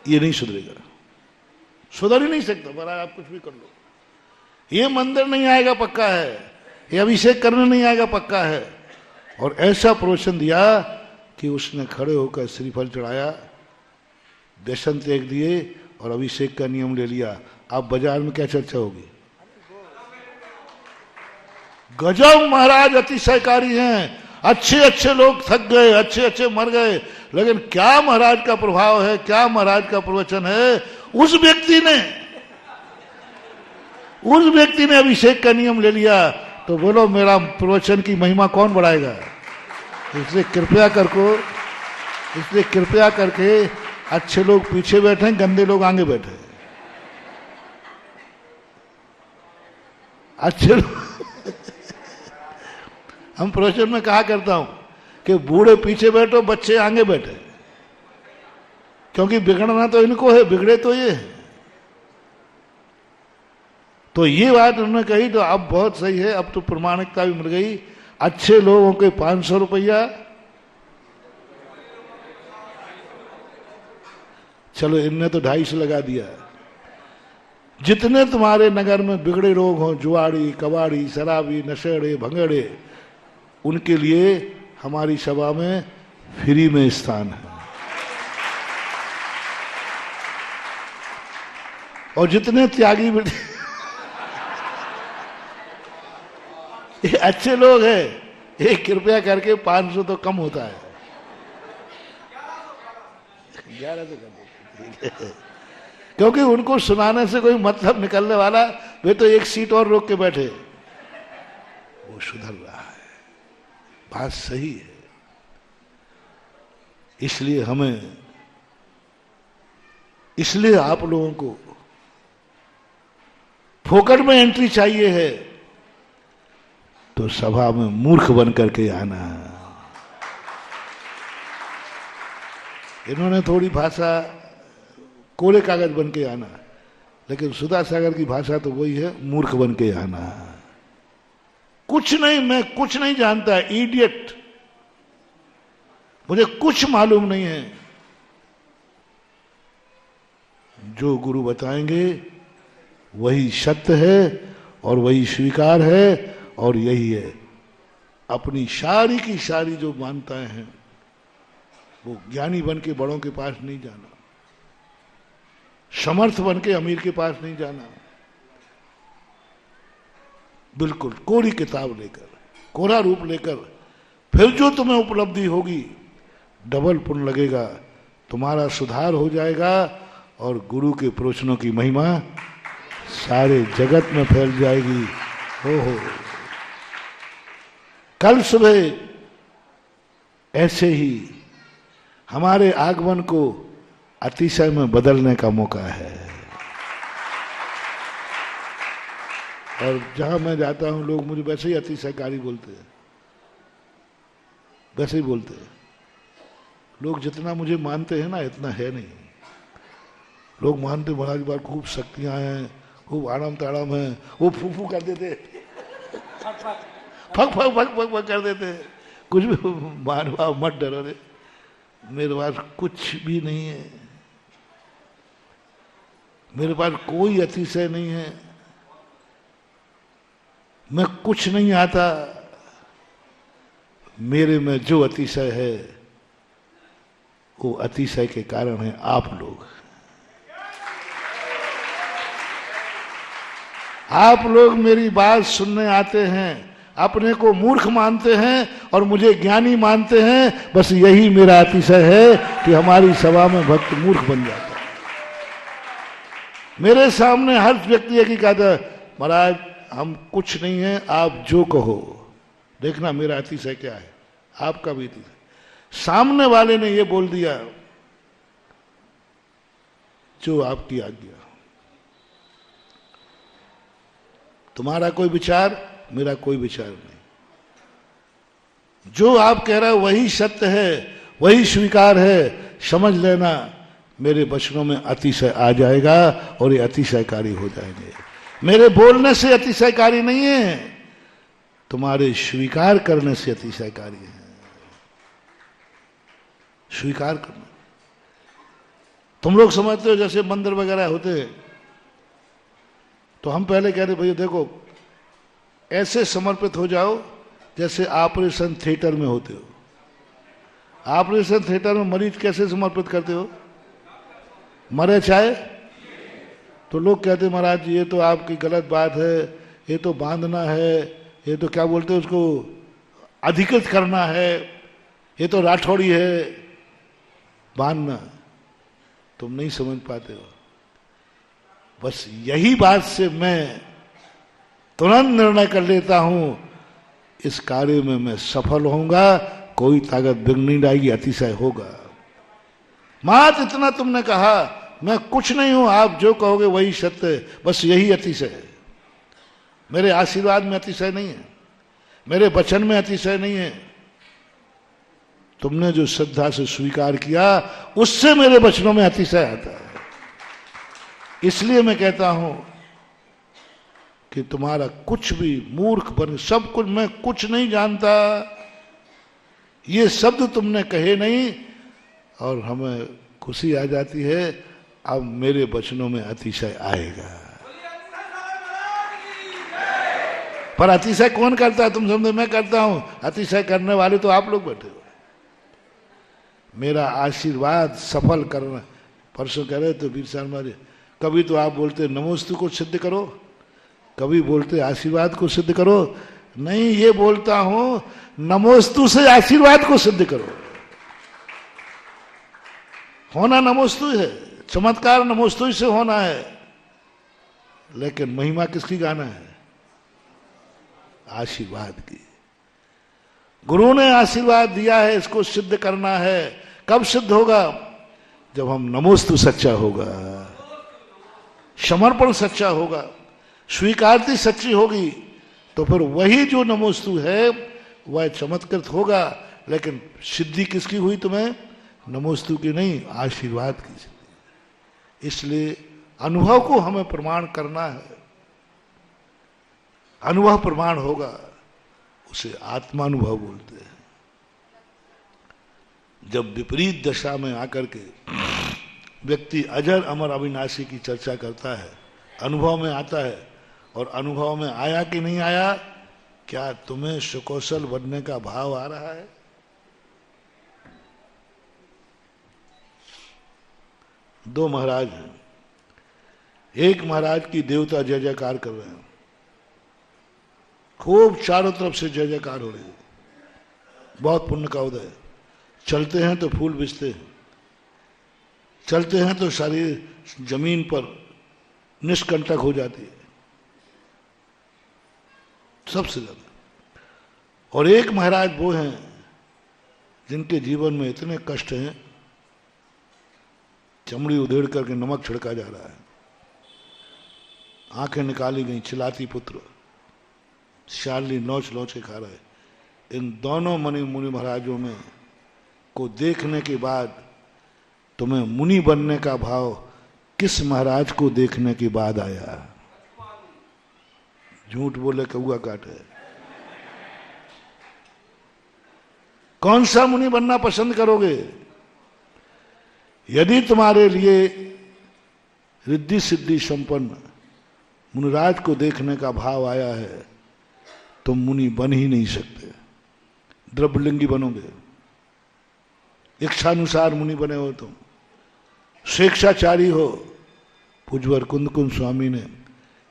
ये नहीं सुधरेगा, सुधर ही नहीं सकता। महाराज आप कुछ भी कर लो, ये मंदिर नहीं आएगा पक्का है, ये अभिषेक करने नहीं आएगा पक्का है। और ऐसा प्रवचन दिया कि उसने खड़े होकर श्रीफल चढ़ाया, व्यसन त्याग दिए और अभिषेक का नियम ले लिया। अब बाजार में क्या चर्चा होगी? गजब महाराज अतिशयकारी हैं, अच्छे अच्छे लोग थक गए, अच्छे अच्छे मर गए, लेकिन क्या महाराज का प्रभाव है, क्या महाराज का प्रवचन है। उस व्यक्ति ने अभिषेक का नियम ले लिया, तो बोलो मेरा प्रवचन की महिमा कौन बढ़ाएगा? इसलिए कृपया करके अच्छे लोग पीछे बैठे, गंदे लोग आगे बैठे। अच्छे लोग हम प्रवचन में कहा करता हूं कि बूढ़े पीछे बैठो, बच्चे आगे बैठे, क्योंकि बिगड़ना तो इनको है, बिगड़े तो ये है। तो ये बात उन्होंने कही तो अब बहुत सही है, अब तो प्रमाणिकता भी मिल गई। अच्छे लोगों के 500 रुपया, चलो इनने तो 250 लगा दिया। जितने तुम्हारे नगर में बिगड़े लोग हों, जुआड़ी, कबाड़ी, शराबी, नशेड़े, भंगड़े, उनके लिए हमारी सभा में फ्री में स्थान है। और जितने त्यागी ये अच्छे लोग हैं, ये कृपया करके 500 तो कम होता है, 11 तो कम, क्योंकि उनको सुनाने से कोई मतलब निकलने वाला, वे तो एक सीट और रोक के बैठे। वो सुधर रहा है, बात सही है। इसलिए आप लोगों को फोकट में एंट्री चाहिए है तो सभा में मूर्ख बन करके आना। इन्होंने थोड़ी भाषा कोरे कागज बन के आना, लेकिन सुधा सागर की भाषा तो वही है, मूर्ख बन के आना। कुछ नहीं, मैं कुछ नहीं जानता, इडियट, मुझे कुछ मालूम नहीं है। जो गुरु बताएंगे वही सत्य है और वही स्वीकार है और यही है। अपनी सारी की सारी जो मान्यताएं हैं वो ज्ञानी बन के बड़ों के पास नहीं जाना, समर्थ बन के अमीर के पास नहीं जाना, बिल्कुल कोरी किताब लेकर, कोरा रूप लेकर, फिर जो तुम्हें उपलब्धि होगी डबल पुण्य लगेगा, तुम्हारा सुधार हो जाएगा और गुरु के प्रवचनों की महिमा सारे जगत में फैल जाएगी। हो कल सुबह ऐसे ही हमारे आगमन को अतिशय में बदलने का मौका है। और जहां मैं जाता हूं लोग मुझे वैसे ही अतिशयकारी बोलते हैं, वैसे ही बोलते हैं। लोग जितना मुझे मानते हैं ना इतना है नहीं। लोग मानते महाराज बार खूब शक्तियां हैं, खूब आराम ताराम है, वो फूफू कर देते, fuck fuck fuck fuck fuck कर देते, कुछ भी मान भाव मत डरो रे, मेरे पास कुछ भी नहीं है, मेरे पास कोई अतिशय नहीं है, मैं कुछ नहीं आता, मेरे में जो अतिशय है वो अतिशय के कारण है आप लोग। आप लोग मेरी बात सुनने आते हैं, अपने को मूर्ख मानते हैं और मुझे ज्ञानी मानते हैं, बस यही मेरा अतिशय है कि हमारी सभा में भक्त मूर्ख बन जाता है। मेरे सामने हर व्यक्ति एक ही कहता है महाराज हम कुछ नहीं है, आप जो कहो। देखना मेरा अतिशय क्या है, आपका भी अतिशय। सामने वाले ने ये बोल दिया जो आपकी आज्ञा, तुम्हारा कोई विचार, मेरा कोई विचार नहीं, जो आप कह रहे हो वही सत्य है, वही स्वीकार है, समझ लेना मेरे वचनों में अतिशय आ जाएगा और ये अतिशयकारी हो जाएंगे। मेरे बोलने से अतिशयकारी नहीं है, तुम्हारे स्वीकार करने से अतिशयकारी है। स्वीकार करना। तुम लोग समझते हो जैसे मंदिर वगैरह होते हैं तो हम पहले कहते भैया देखो ऐसे समर्पित हो जाओ जैसे ऑपरेशन थिएटर में होते हो। ऑपरेशन थिएटर में मरीज कैसे समर्पित करते हो? मरे चाहे तो लोग कहते महाराज ये तो आपकी गलत बात है, ये तो बांधना है, ये तो क्या बोलते हैं उसको अधिकृत करना है, ये तो राठौड़ी है बांधना। तुम नहीं समझ पाते हो। बस यही बात से मैं तुरंत निर्णय कर लेता हूं इस कार्य में मैं सफल होऊंगा, कोई ताकत बिगड़ नहीं जाएगी, अतिशय होगा। मात्र इतना तुमने कहा, मैं कुछ नहीं हूं, आप जो कहोगे वही सत्य है, बस यही अतिशय है। मेरे आशीर्वाद में अतिशय नहीं है, मेरे वचन में अतिशय नहीं है। तुमने जो श्रद्धा से स्वीकार किया उससे मेरे वचनों में अतिशय आता है। इसलिए मैं कहता हूं कि तुम्हारा कुछ भी मूर्ख बन, सब कुछ, मैं कुछ नहीं जानता, ये शब्द तुमने कहे नहीं, और हमें खुशी आ जाती है, अब मेरे वचनों में अतिशय आएगा। पर अतिशय कौन करता है? तुम समझो मैं करता हूं, अतिशय करने वाले तो आप लोग बैठे हो। मेरा आशीर्वाद सफल करना, परसों कह रहे तो वीर शर्मा जी, कभी तो आप बोलते नमोस्तु को सिद्ध करो, कभी बोलते आशीर्वाद को सिद्ध करो। नहीं, ये बोलता हूं नमोस्तु से आशीर्वाद को सिद्ध करो। होना नमोस्तु है, चमत्कार नमोस्तु से होना है, लेकिन महिमा किसकी गाना है? आशीर्वाद की। गुरु ने आशीर्वाद दिया है, इसको सिद्ध करना है। कब सिद्ध होगा? जब हम नमोस्तु सच्चा होगा, समर्पण सच्चा होगा, स्वीकारती सच्ची होगी, तो फिर वही जो नमोस्तु है वह चमत्कृत होगा। लेकिन सिद्धि किसकी हुई? तुम्हें नमोस्तु की नहीं, आशीर्वाद की सिद्धि। इसलिए अनुभव को हमें प्रमाण करना है। अनुभव प्रमाण होगा, उसे आत्मानुभव बोलते हैं। जब विपरीत दशा में आकर के व्यक्ति अजर अमर अविनाशी की चर्चा करता है, अनुभव में आता है, और अनुभव में आया कि नहीं आया, क्या तुम्हें सुकौशल बनने का भाव आ रहा है? दो महाराज हैं, एक महाराज की देवता जय जयकार कर रहे हैं, खूब चारों तरफ से जय जयकार हो रही है, बहुत पुण्य का उदय। चलते हैं तो फूल बिछते हैं, चलते हैं तो सारी जमीन पर निष्कंटक हो जाती है, सबसे ज्यादा। और एक महाराज वो हैं जिनके जीवन में इतने कष्ट हैं, चमड़ी उधेड़ करके नमक छिड़का जा रहा है, आंखें निकाली गई, चिल्लाती पुत्र, शार्ली नोच नोच के खा रहा है। इन दोनों मुनि महाराजों में को देखने के बाद तुम्हें मुनि बनने का भाव किस महाराज को देखने के बाद आया? झूठ बोले कौआ काटे। कौन सा मुनि बनना पसंद करोगे? यदि तुम्हारे लिए रिद्धि सिद्धि संपन्न मुनिराज को देखने का भाव आया है, तुम मुनि बन ही नहीं सकते, द्रव्यलिंगी बनोगे। इच्छानुसार मुनि बने हो तुम, स्वेच्छाचारी हो। पूज्यवर कुंद स्वामी ने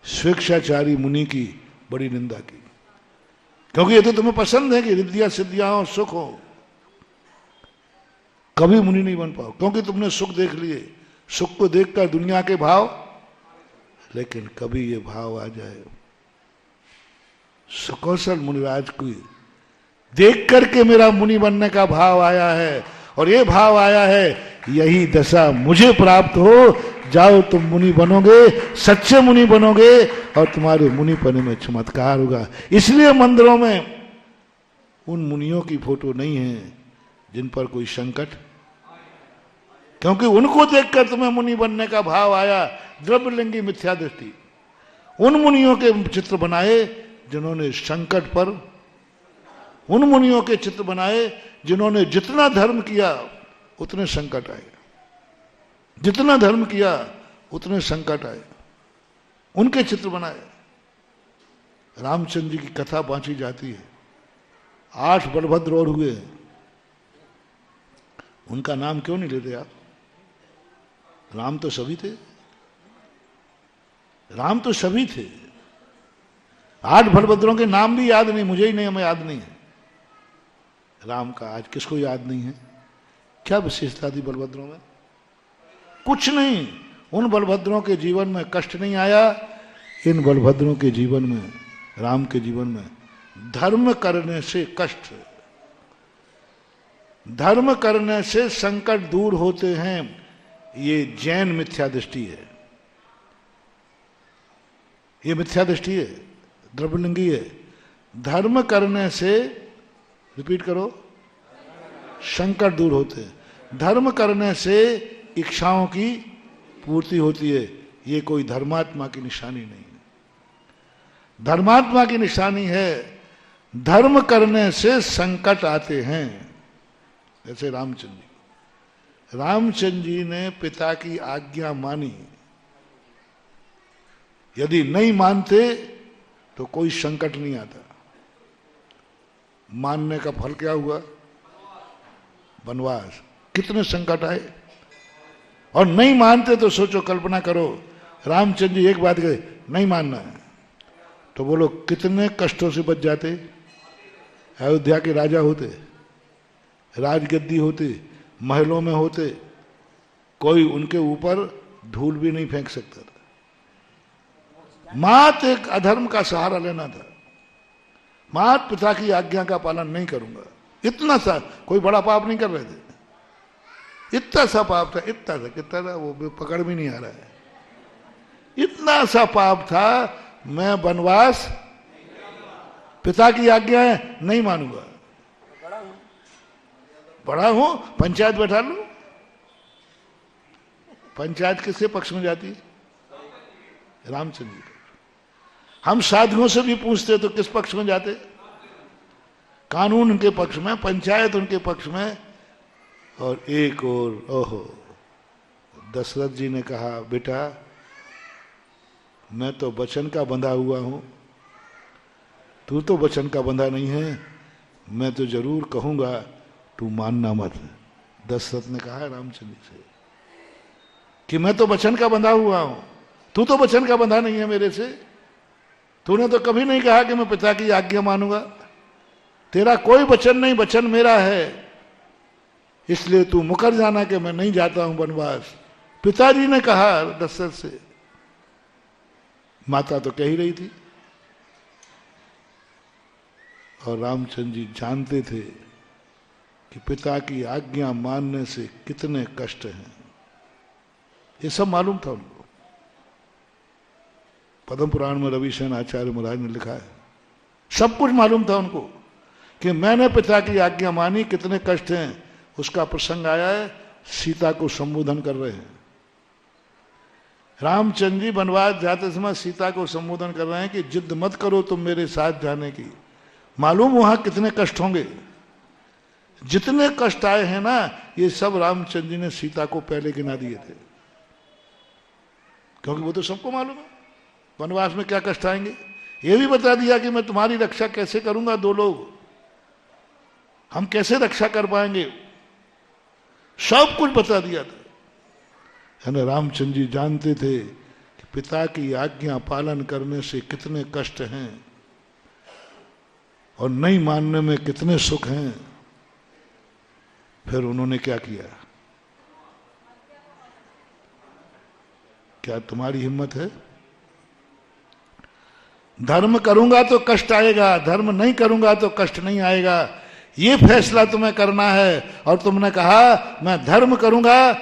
स्वेच्छाचारी मुनि की बड़ी निंदा की, क्योंकि ये तो तुम्हें पसंद है कि रिद्धियां सिद्धियां हो, सुख हो। कभी मुनि नहीं बन पाओ, क्योंकि तुमने सुख देख लिए, सुख को देखकर दुनिया के भाव, लेकिन कभी ये भाव आ जाए सुकौशल मुनिराज को देख करके मेरा मुनि बनने का भाव आया है, और ये भाव आया है, यही दशा मुझे प्राप्त हो, जाओ तुम मुनि बनोगे, सच्चे मुनि बनोगे, और तुम्हारे मुनिपने में चमत्कार होगा। इसलिए मंदिरों में उन मुनियों की फोटो नहीं है जिन पर कोई संकट, क्योंकि उनको देखकर तुम्हें मुनि बनने का भाव आया। द्रव्यलिंगी मिथ्या दृष्टि। उन मुनियों के चित्र बनाए जिन्होंने संकट पर, उन मुनियों के चित्र बनाए जिन्होंने जितना धर्म किया उतने संकट आए, जितना धर्म किया उतने संकट आए, उनके चित्र बनाए। रामचंद्र जी की कथा बांची जाती है, 8 बलभद्र और हुए, उनका नाम क्यों नहीं लेते आप? राम तो सभी थे, राम तो सभी थे। 8 बलभद्रों के नाम भी याद नहीं, मुझे ही नहीं, हमें याद नहीं है। राम का आज किसको याद नहीं है? क्या विशेषता थी बलभद्रों में? कुछ नहीं। उन बलभद्रों के जीवन में कष्ट नहीं आया, इन बलभद्रों के जीवन में, राम के जीवन में धर्म करने से कष्ट। धर्म करने से संकट दूर होते हैं, ये जैन मिथ्या दृष्टि है, ये मिथ्या दृष्टि है, द्रव्यलिंगी है। धर्म करने से, रिपीट करो, संकट दूर होते हैं। धर्म करने से इच्छाओं की पूर्ति होती है, ये कोई धर्मात्मा की निशानी नहीं है। धर्मात्मा की निशानी है धर्म करने से संकट आते हैं। जैसे रामचंद्र जी ने पिता की आज्ञा मानी, यदि नहीं मानते तो कोई संकट नहीं आता। मानने का फल क्या हुआ? वनवास। कितने संकट आए। और नहीं मानते तो सोचो, कल्पना करो, रामचंद्र जी एक बात कहे नहीं मानना है तो वो लोग कितने कष्टों से बच जाते। अयोध्या के राजा होते, राजगद्दी होते, महलों में होते, कोई उनके ऊपर धूल भी नहीं फेंक सकता था। मात एक अधर्म का सहारा लेना था, मात पिता की आज्ञा का पालन नहीं करूंगा, इतना सा, कोई बड़ा पाप नहीं कर रहे थे, इतना सा पाप था, इतना सा, कितना था वो पकड़ भी नहीं आ रहा है, इतना सा पाप था, मैं वनवास पिता की आज्ञा है नहीं मानूंगा। बड़ा हूं, पंचायत बैठा लू। पंचायत किसके पक्ष में जाती है? रामचंद्र जी। हम साधुओं से भी पूछते तो किस पक्ष में जाते? कानून उनके पक्ष में, पंचायत उनके पक्ष में। और एक और, ओहो, दशरथ जी ने कहा, बेटा मैं तो वचन का बंधा हुआ हूं, तू तो वचन का बंधा नहीं है, मैं तो जरूर कहूंगा, तू मानना मत। दशरथ ने कहा है रामचंद्र से कि मैं तो वचन का बंधा हुआ हूं, तू तो वचन का बंधा नहीं है मेरे से, तूने तो कभी नहीं कहा कि मैं पिता की आज्ञा मानूंगा, तेरा कोई वचन नहीं, वचन मेरा है, इसलिए तू मुकर जाना कि मैं नहीं जाता हूं वनवास। पिताजी ने कहा दशरथ से, माता तो कह ही रही थी। और रामचंद्र जी जानते थे कि पिता की आज्ञा मानने से कितने कष्ट हैं, ये सब मालूम था उनको। पद्म पुराण में रविशेन आचार्य महाराज ने लिखा है, सब कुछ मालूम था उनको कि मैंने पिता की आज्ञा मानी, कितने कष्ट हैं। उसका प्रसंग आया है, सीता को संबोधन कर रहे हैं। रामचंद्र जी वनवास जाते समय सीता को संबोधन कर रहे हैं कि जिद मत करो तुम मेरे साथ जाने की, मालूम वहां कितने कष्ट होंगे। जितने कष्ट आए हैं ना, ये सब रामचंद्र जी ने सीता को पहले गिना दिए थे, क्योंकि वो तो सबको मालूम है वनवास में क्या कष्ट आएंगे। ये भी बता दिया कि मैं तुम्हारी रक्षा कैसे करूंगा, दो लोग हम कैसे रक्षा कर पाएंगे, सब कुछ बता दिया था। है ना, रामचंद्र जी जानते थे कि पिता की आज्ञा पालन करने से कितने कष्ट हैं और नहीं मानने में कितने सुख हैं। फिर उन्होंने क्या किया? क्या तुम्हारी हिम्मत है? धर्म करूंगा तो कष्ट आएगा, धर्म नहीं करूंगा तो कष्ट नहीं आएगा, ये फैसला तुम्हें करना है। और तुमने कहा मैं धर्म करूंगा,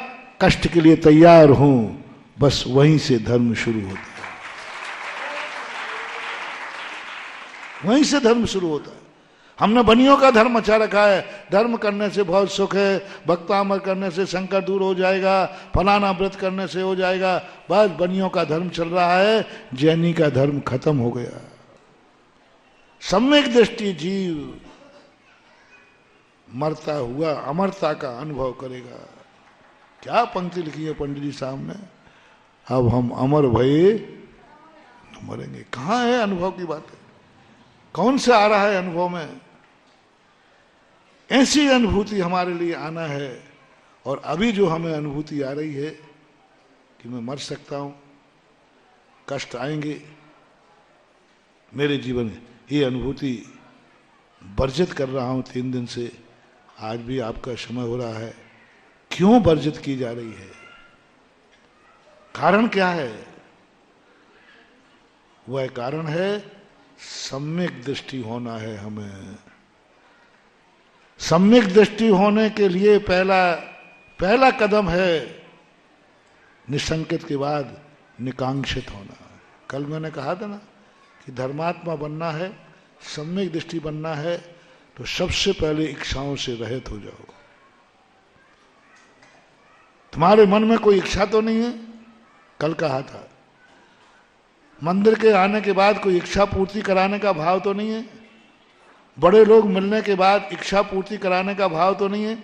कष्ट के लिए तैयार हूं, बस वहीं से धर्म शुरू होता है, वहीं से धर्म शुरू होता है। हमने बनियों का धर्म अच्छा रखा है, धर्म करने से बहुत सुख है, भक्तामर करने से संकट दूर हो जाएगा, फलाना व्रत करने से हो जाएगा, बस बनियों का धर्म चल रहा है, जैनी का धर्म खत्म हो गया। सम्यक दृष्टि जीव मरता हुआ अमरता का अनुभव करेगा। क्या पंक्ति लिखी है पंडित जी साहब ने, अब हम अमर भये न मरेंगे। कहाँ है अनुभव की बात है? कौन से आ रहा है अनुभव में? ऐसी अनुभूति हमारे लिए आना है। और अभी जो हमें अनुभूति आ रही है कि मैं मर सकता हूं, कष्ट आएंगे मेरे जीवन में, ये अनुभूति वर्जित कर रहा हूं 3 दिन से। आज भी आपका समय हो रहा है। क्यों वर्जित की जा रही है? कारण क्या है? वह कारण है सम्यक दृष्टि होना है हमें। सम्यक दृष्टि होने के लिए पहला कदम है निसंकित के बाद निकांक्षित होना। कल मैंने कहा था ना कि धर्मात्मा बनना है, सम्यक दृष्टि बनना है, तो सबसे पहले इच्छाओं से रहित हो जाओ। तुम्हारे मन में कोई इच्छा तो नहीं है? कल कहा था मंदिर के आने के बाद कोई इच्छा पूर्ति कराने का भाव तो नहीं है? बड़े लोग मिलने के बाद इच्छा पूर्ति कराने का भाव तो नहीं है?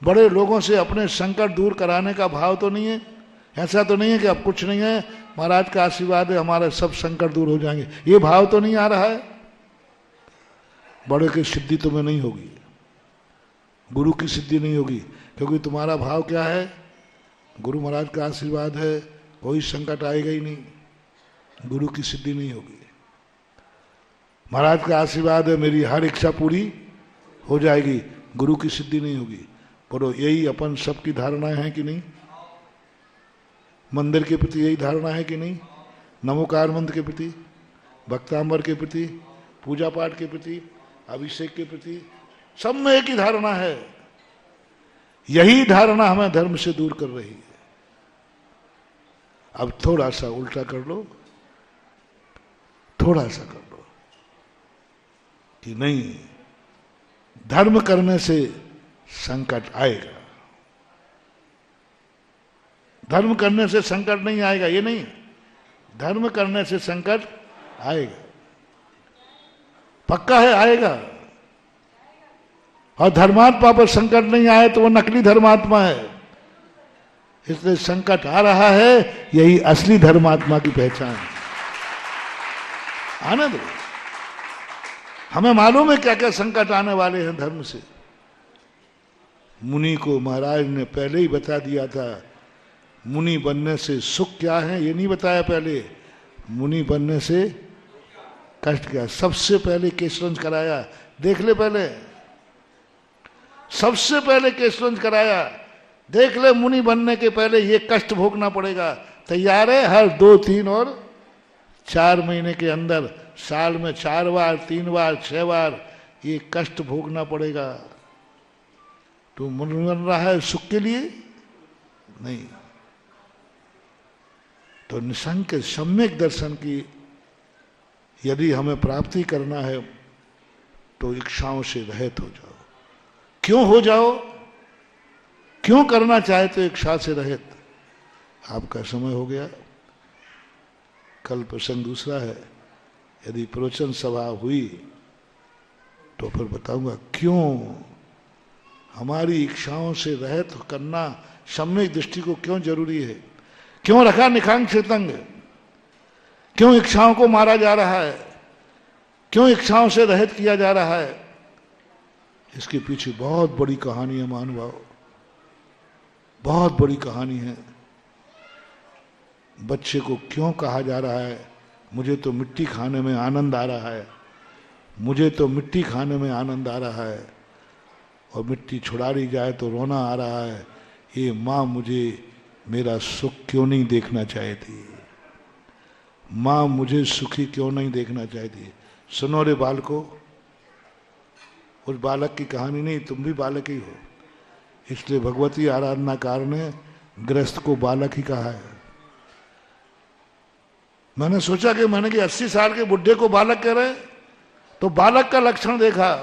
बड़े लोगों से अपने संकट दूर कराने का भाव तो नहीं है? ऐसा तो नहीं है कि अब कुछ नहीं है, महाराज का आशीर्वाद है, हमारे सब संकट दूर हो जाएंगे, ये भाव तो नहीं आ रहा है? बड़े की सिद्धि तुम्हें नहीं होगी, गुरु की सिद्धि नहीं होगी, क्योंकि तुम्हारा भाव क्या है? गुरु महाराज का आशीर्वाद है, कोई संकट आएगा ही नहीं, गुरु की सिद्धि नहीं होगी। महाराज का आशीर्वाद है, मेरी हर इच्छा पूरी हो जाएगी, गुरु की सिद्धि नहीं होगी। पर यही अपन सबकी धारणाएं हैं कि नहीं? मंदिर के प्रति यही धारणा है कि नहीं? नमोकार मंत्र के प्रति, भक्तांबर के प्रति, पूजा पाठ के प्रति, अभिषेक के प्रति, सब में एक ही धारणा है। यही धारणा हमें धर्म से दूर कर रही है। अब थोड़ा सा उल्टा कर लो, थोड़ा सा कर लो कि नहीं, धर्म करने से संकट आएगा, धर्म करने से संकट नहीं आएगा, ये नहीं, धर्म करने से संकट आएगा, पक्का है आएगा। और धर्मात्मा पर संकट नहीं आए तो वो नकली धर्मात्मा है। इसलिए संकट आ रहा है, यही असली धर्मात्मा की पहचान है। आने दो, हमें मालूम है क्या क्या संकट आने वाले हैं धर्म से। मुनि को महाराज ने पहले ही बता दिया था, मुनि बनने से सुख क्या है ये नहीं बताया पहले, मुनि बनने से कष्ट क्या। सबसे पहले केशरंज कराया, देख ले, पहले सबसे पहले केशरंज कराया, देख ले, मुनि बनने के पहले ये कष्ट भोगना पड़ेगा। तैयार है? हर 2, 3 और 4 महीने के अंदर, साल में 4 बार, 3 बार, 6 बार ये कष्ट भोगना पड़ेगा। तो मुनि बन रहा है सुख के लिए नहीं। तो निसंक सम्यक दर्शन की यदि हमें प्राप्ति करना है तो इच्छाओं से रहित हो जाओ। क्यों हो जाओ? क्यों करना चाहते हो इच्छा से रहित? आपका समय हो गया, कल प्रसंग दूसरा है। यदि प्रवचन सभा हुई तो फिर बताऊंगा क्यों हमारी इच्छाओं से रहित करना सम्यक दृष्टि को क्यों जरूरी है, क्यों रखा निकांक्षित अंग, क्यों इच्छाओं को मारा जा रहा है, क्यों इच्छाओं से रहित किया जा रहा है। इसके पीछे बहुत बड़ी कहानी है महानुभाव, बहुत बड़ी कहानी है। बच्चे को क्यों कहा जा रहा है मुझे तो मिट्टी खाने में आनंद आ रहा है, मुझे तो मिट्टी खाने में आनंद आ रहा है, और मिट्टी छुड़ा ली जाए तो रोना आ रहा है, ये माँ मुझे मेरा सुख क्यों नहीं देखना चाहती, माँ मुझे सुखी क्यों नहीं देखना चाहती। सुनो रे बालको, उस बालक की कहानी नहीं, तुम भी बालक ही हो। इसलिए भगवती आराधनाकार ने गृहस्थ को बालक ही कहा है। मैंने सोचा कि 80 साल के बुढ़े को बालक कह रहे, तो बालक का लक्षण देखा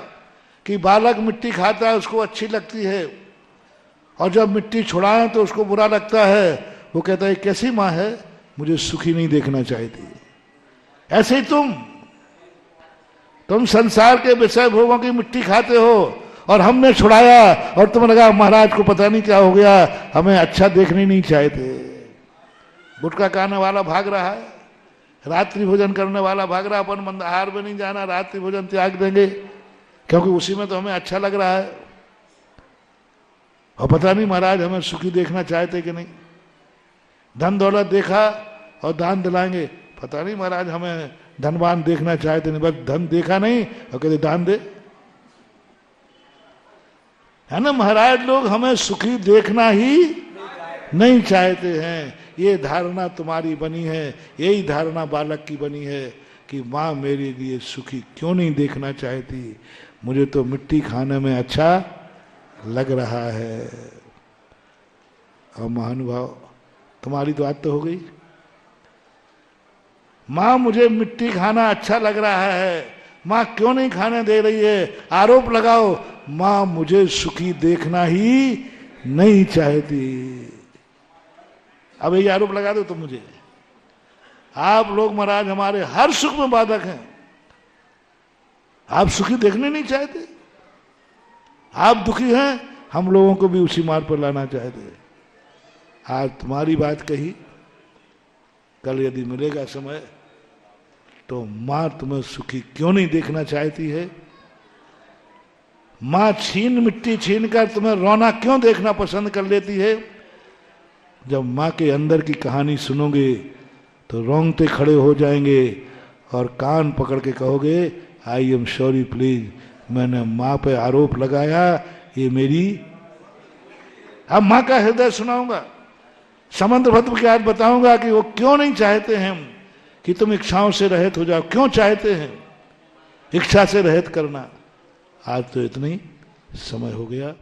कि बालक मिट्टी खाता है, उसको अच्छी लगती है, और जब मिट्टी छुड़ाए तो उसको बुरा लगता है। वो कहता है कैसी माँ है, मुझे सुखी नहीं देखना चाहती। ऐसे ही तुम संसार के विषय भोगों की मिट्टी खाते हो, और हमने छुड़ाया और तुम लगा महाराज को पता नहीं क्या हो गया, हमें अच्छा देखने नहीं चाहते। गुटखा खाने वाला भाग रहा है, रात्रि भोजन करने वाला भाग रहा, अपन मंदाहार में नहीं जाना, रात्रि भोजन त्याग देंगे क्योंकि उसी में तो हमें अच्छा लग रहा है। और पता नहीं महाराज हमें सुखी देखना चाहते कि नहीं। धन दौलत देखा और दान दिलाएंगे, पता नहीं महाराज हमें धनवान देखना चाहते नहीं, बस धन देखा नहीं और कहते दान दे, है ना। महाराज लोग हमें सुखी देखना ही नहीं चाहते हैं। ये धारणा तुम्हारी बनी है, यही धारणा बालक की बनी है कि माँ मेरे लिए सुखी क्यों नहीं देखना चाहती, मुझे तो मिट्टी खाने में अच्छा लग रहा है। और महानुभाव, तुम्हारी तो आदत हो गई, मां मुझे मिट्टी खाना अच्छा लग रहा है, मां क्यों नहीं खाने दे रही है, आरोप लगाओ, मां मुझे सुखी देखना ही नहीं चाहती। अब ये आरोप लगा दो तुम मुझे, आप लोग महाराज हमारे हर सुख में बाधक हैं, आप सुखी देखने नहीं चाहते, आप दुखी हैं, हम लोगों को भी उसी मार्ग पर लाना चाहते। आज तुम्हारी बात कही, कल यदि मिलेगा समय तो मां तुम्हें सुखी क्यों नहीं देखना चाहती है, मां मिट्टी छीन कर तुम्हें रोना क्यों देखना पसंद कर लेती है। जब मां के अंदर की कहानी सुनोगे तो रोंगटे खड़े हो जाएंगे और कान पकड़ के कहोगे, आई एम सॉरी प्लीज, मैंने मां पे आरोप लगाया, ये मेरी। अब मां का हृदय सुनाऊंगा, समंद्र भद्र के आज बताऊंगा कि वो क्यों नहीं चाहते हैं कि तुम इच्छाओं से रहित हो जाओ, क्यों चाहते हैं इच्छा से रहित करना। आज तो इतनी समय हो गया।